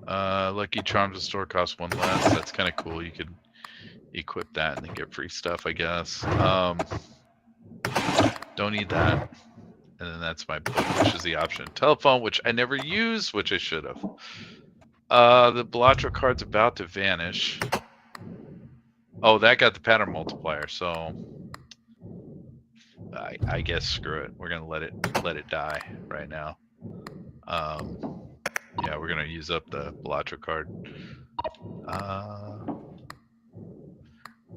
Lucky charms to store costs 1 less. That's kind of cool. You could equip that and then get free stuff, I guess. Don't need that. And then that's my book, which is the option. Telephone, which I never use, which I should have. The Bellagio card's about to vanish. Oh, that got the pattern multiplier, so I guess screw it. We're gonna let it die right now. Yeah, we're gonna use up the Bellagio card.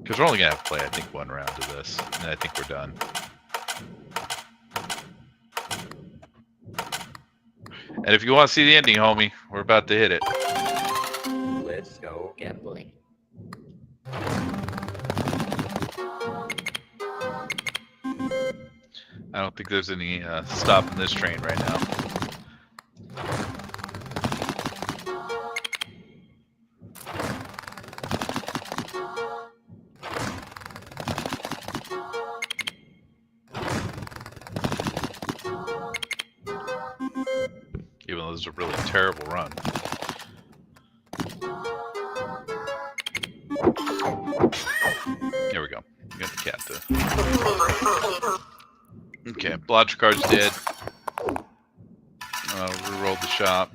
Because we're only gonna have to play, I think, 1 round of this, and I think we're done. And if you want to see the ending, homie, we're about to hit it. Let's go gambling. I don't think there's any stopping this train right now. Even though this is a really terrible run. There we go. We got the cat to. Okay, Bellagio card's dead. Rerolled the shop.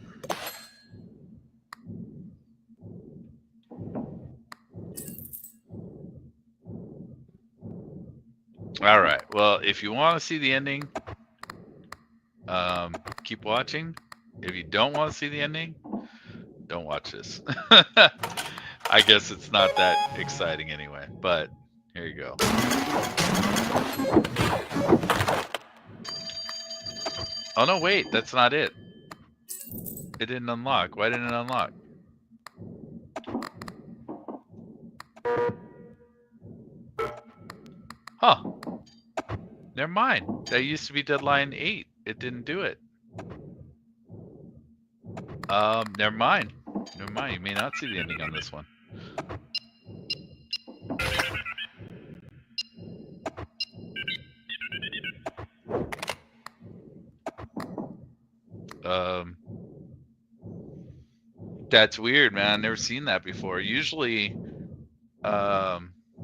All right. Well, if you want to see the ending, keep watching. If you don't want to see the ending, don't watch this. I guess it's not that exciting anyway, but here you go. Oh no, wait, that's not it. It didn't unlock. Why didn't it unlock? Huh. Never mind. That used to be deadline 8. It didn't do it. Never mind. Never mind. You may not see the ending on this one. That's weird, man. Never seen that before. Usually, the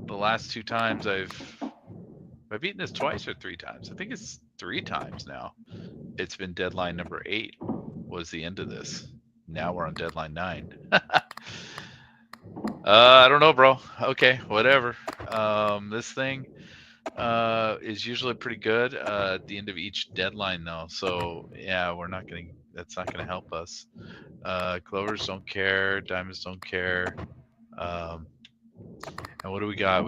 last 2 times I've beaten this twice or 3 times. I think it's 3 times now. It's been deadline number 8 was the end of this. Now we're on deadline 9. I don't know, bro. Okay, whatever. This thing is usually pretty good at the end of each deadline, though. So yeah, we're not gonna. That's not gonna help us. Clovers don't care. Diamonds don't care. And what do we got?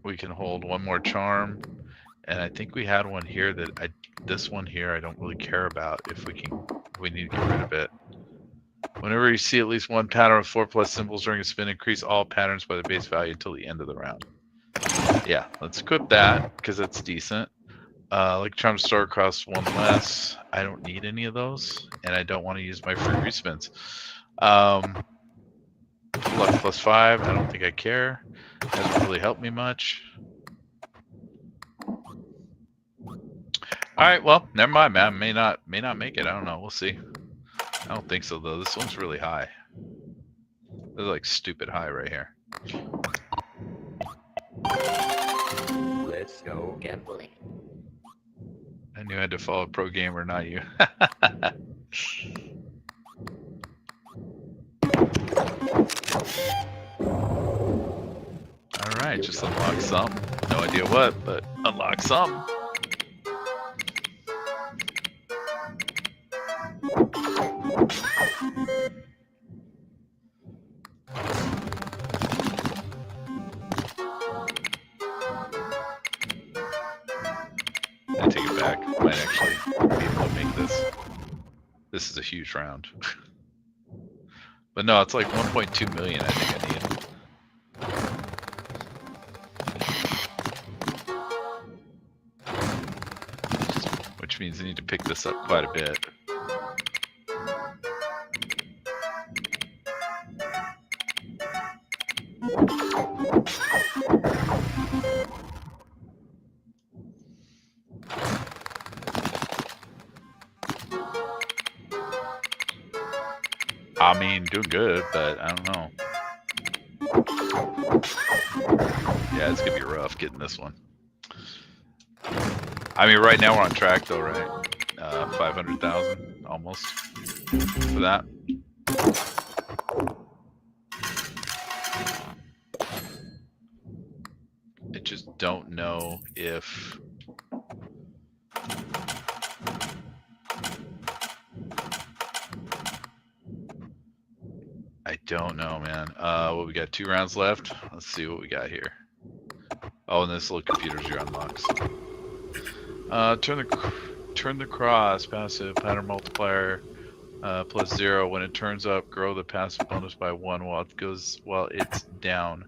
We can hold 1 more charm, and I think we had one here that this one here I don't really care about. If we need to get rid of it. Whenever you see at least 1 pattern with 4+ symbols during a spin, increase all patterns by the base value until the end of the round. Yeah, let's equip that because that's decent. Like charm store costs 1 less. I don't need any of those, and I don't want to use my free respins. Luck +5. I don't think I care. Hasn't really helped me much. All right, well, never mind, man. May not make it. I don't know. We'll see. I don't think so though. This one's really high. They're like stupid high right here. Let's go gambling. I knew I had to follow pro gamer, not you. All right, just unlock some. No idea what, but unlock some. I take it back. Might actually be able to make this. This is a huge round. But no, it's like 1.2 million I think I need. Which means I need to pick this up quite a bit. I mean, doing good, but I don't know. Yeah, it's gonna be rough getting this one. I mean, right now we're on track though, right? 500,000 almost for that. I just don't know if I don't know, man. Well, we got 2 rounds left. Let's see what we got here. Oh, and this little computer's your unlocks. Turn the cross passive pattern multiplier +0. When it turns up, grow the passive bonus by 1 while it's down.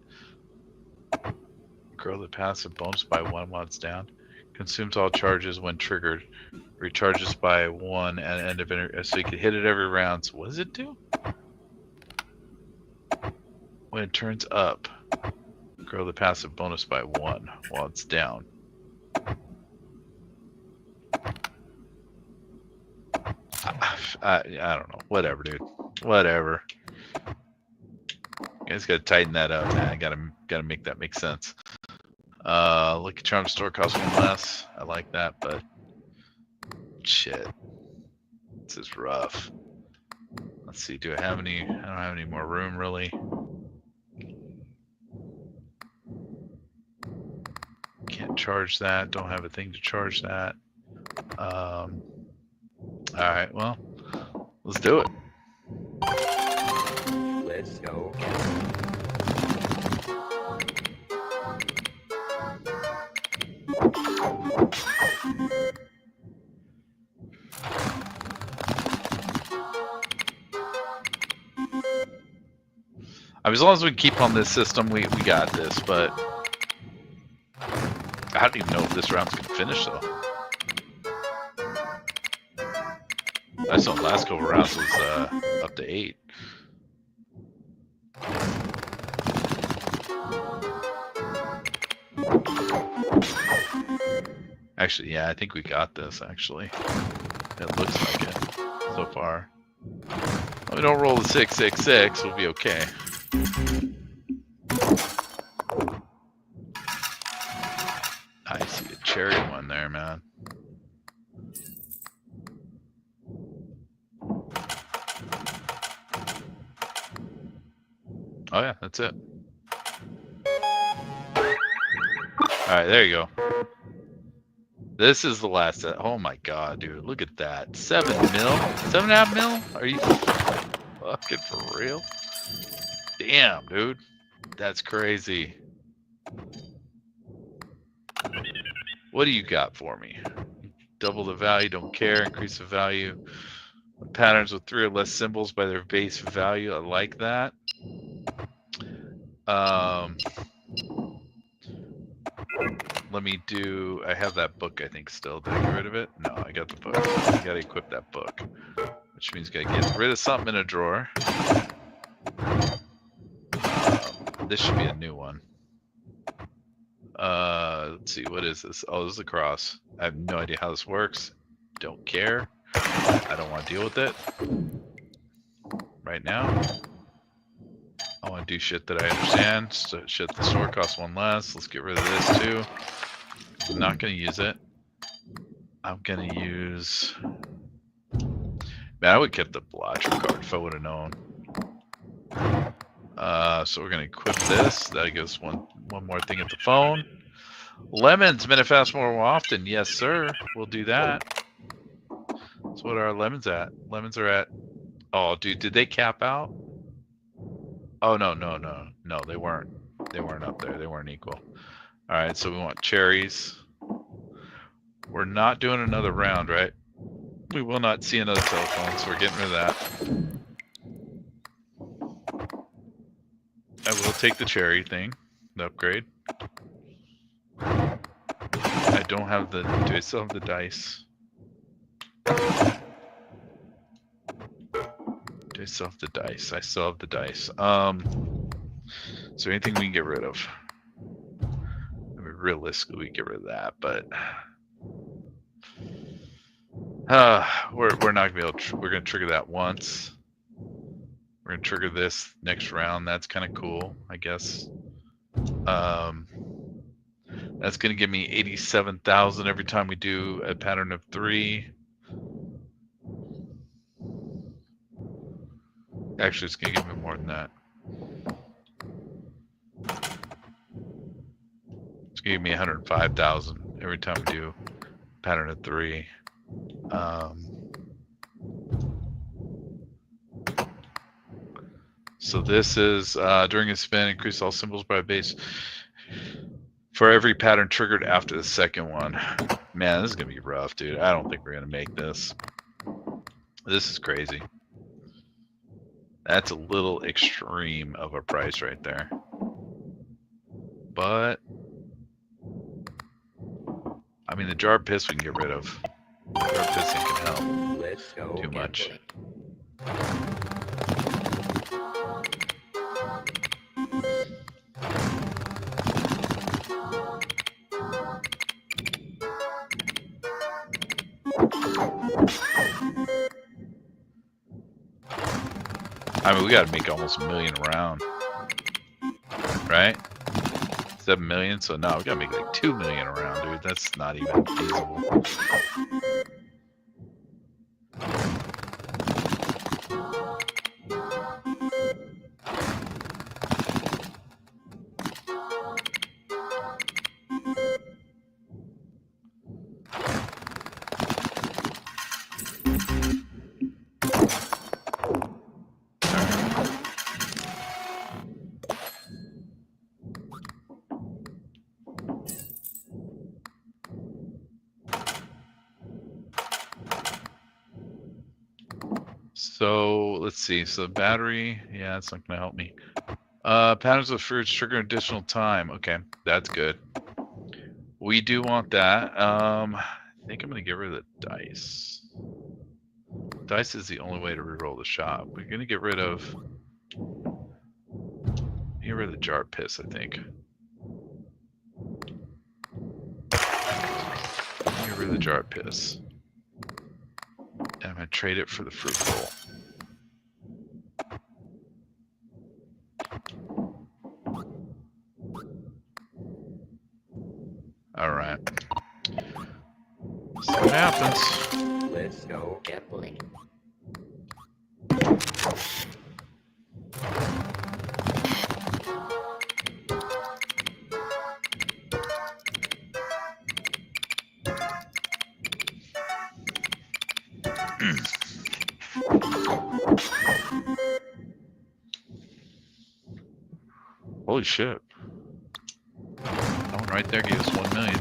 Grow the passive bonus by 1 while it's down. Consumes all charges when triggered. Recharges by 1 at the end of it. So you can hit it every round. So what does it do? When it turns up, grow the passive bonus by 1 while it's down. I don't know. Whatever, dude. Whatever. You guys gotta tighten that up, man. I gotta make that make sense. Lucky Charm store costs 1 less. I like that, but shit. This is rough. Let's see. Do I have any? I don't have any more room, really. charge that. Don't have a thing to charge that. All right, well, let's do it. Let's go gambling. I mean, as long as we keep on this system, we got this, but I don't even know if this round's gonna finish though. I saw the last couple rounds was up to 8. Actually, yeah, I think we got this, actually. It looks like it so far. Well, we don't roll the 666, we'll be okay. I see a cherry one there, man. Oh yeah, that's it. Alright, there you go. This is the last set. Oh my god, dude. Look at that. 7 mil? 7.5 mil? Are you fucking for real? Damn, dude. That's crazy. What do you got for me? Double the value, don't care. Increase the value. Patterns with 3 or less symbols by their base value. I like that. Let me do. I have that book, I think, still. Did I get rid of it? No, I got the book. I gotta equip that book, which means I gotta get rid of something in a drawer. This should be a new one. Let's see, what is this? Oh, this is a cross. I have no idea how this works. Don't care. I don't want to deal with it right now. I want to do shit that I understand. So shit the store costs 1 less. Let's get rid of this too. I'm not going to use it. I'm going to use... Man, I would have kept the Blatcher card if I would have known. So we're going to equip this. That gives one more thing at the phone. Lemons, manifest more often. Yes, sir. We'll do that. So what are our lemons at? Lemons are at... Oh, dude, did they cap out? Oh, no, they weren't. They weren't up there. They weren't equal. All right, so we want cherries. We're not doing another round, right? We will not see another telephone, so we're getting rid of that. I will take the cherry thing, the upgrade. I don't have the... Do I still have the dice? Do I still have the dice? I still have the dice. Is there anything we can get rid of? I mean, realistically, we can get rid of that, but we're not gonna be able to. We're gonna trigger that once. We're gonna trigger this next round. That's kind of cool, I guess. That's gonna give me 87,000 every time we do a pattern of 3. Actually, it's gonna give me more than that. It's gonna give me 105,000 every time we do pattern of 3. So this is during a spin, increase all symbols by a base for every pattern triggered after the second one. Man, this is gonna be rough, dude. I don't think we're gonna make this. This is crazy. That's a little extreme of a price right there. But I mean, the jar piss we can get rid of. Jar pissing can help. Let's go Too much. gambling. I mean, we gotta make almost $1 million a round, right? 7 million, so now we gotta make like 2 million a round, dude. That's not even feasible. So let's see. So the battery, yeah, that's not gonna help me. Patterns of fruits trigger additional time. Okay, that's good. We do want that. I think I'm gonna get rid of the dice. Dice is the only way to reroll the shot. We're gonna get rid of the jar piss, I think. Get rid of the jar piss. And I'm gonna trade it for the fruit bowl. Alright. See what happens. Let's go gambling. Holy shit. That one right there gave us 1 million.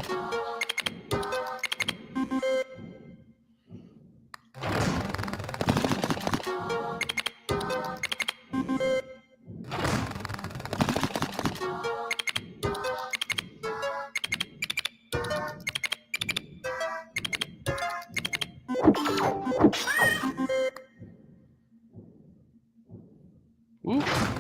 Oof.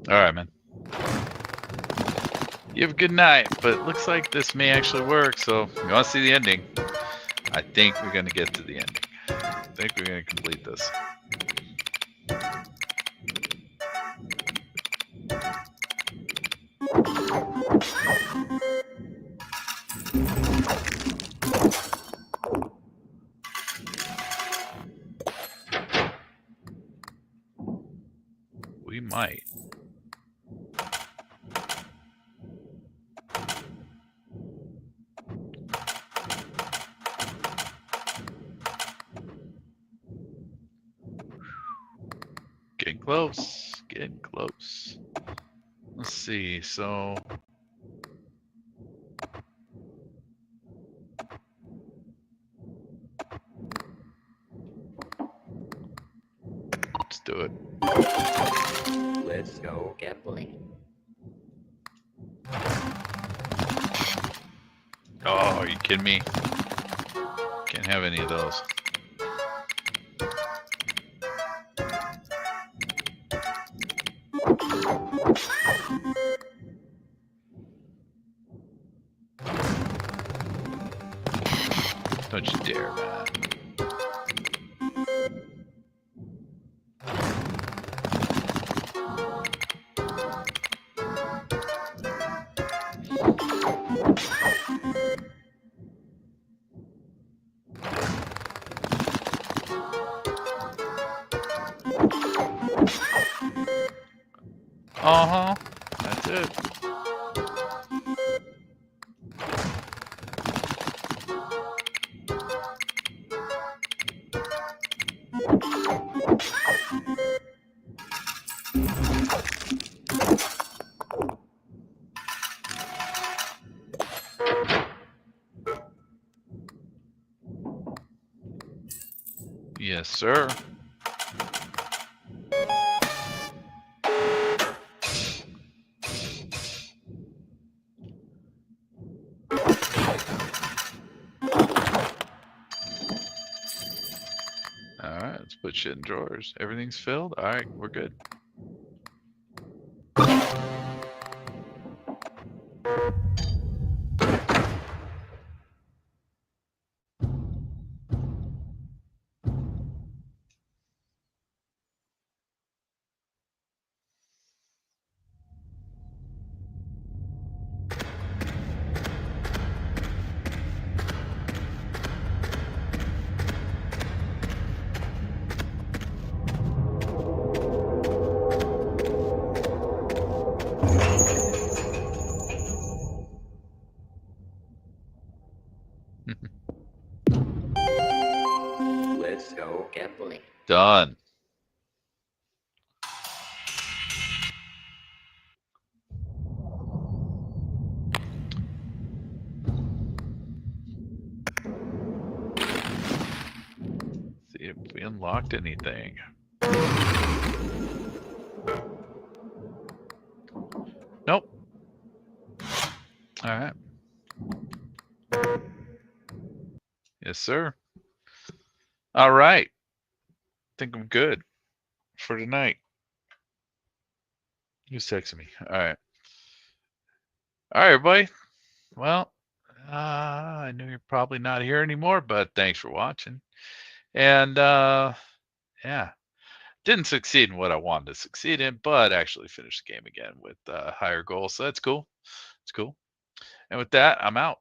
Alright, man. You have a good night, but it looks like this may actually work, so you want to see the ending? I think we're going to get to the ending. I think we're going to complete this. We might. Getting close. Getting close. Let's see. So let's do it. Let's go gambling. Oh, are you kidding me? Can't have any of those. Don't you dare, man. Uh-huh. That's it. Yes, sir. Alright, let's put shit in drawers. Everything's filled? Alright, we're good. Done. See if we unlocked anything. Nope. All right. Yes, sir. All right. Think I'm good for tonight. Who's texting me? All right. All right, everybody. Well, I know you're probably not here anymore, but thanks for watching. And yeah, didn't succeed in what I wanted to succeed in, but actually finished the game again with higher goals. So that's cool. It's cool. And with that, I'm out.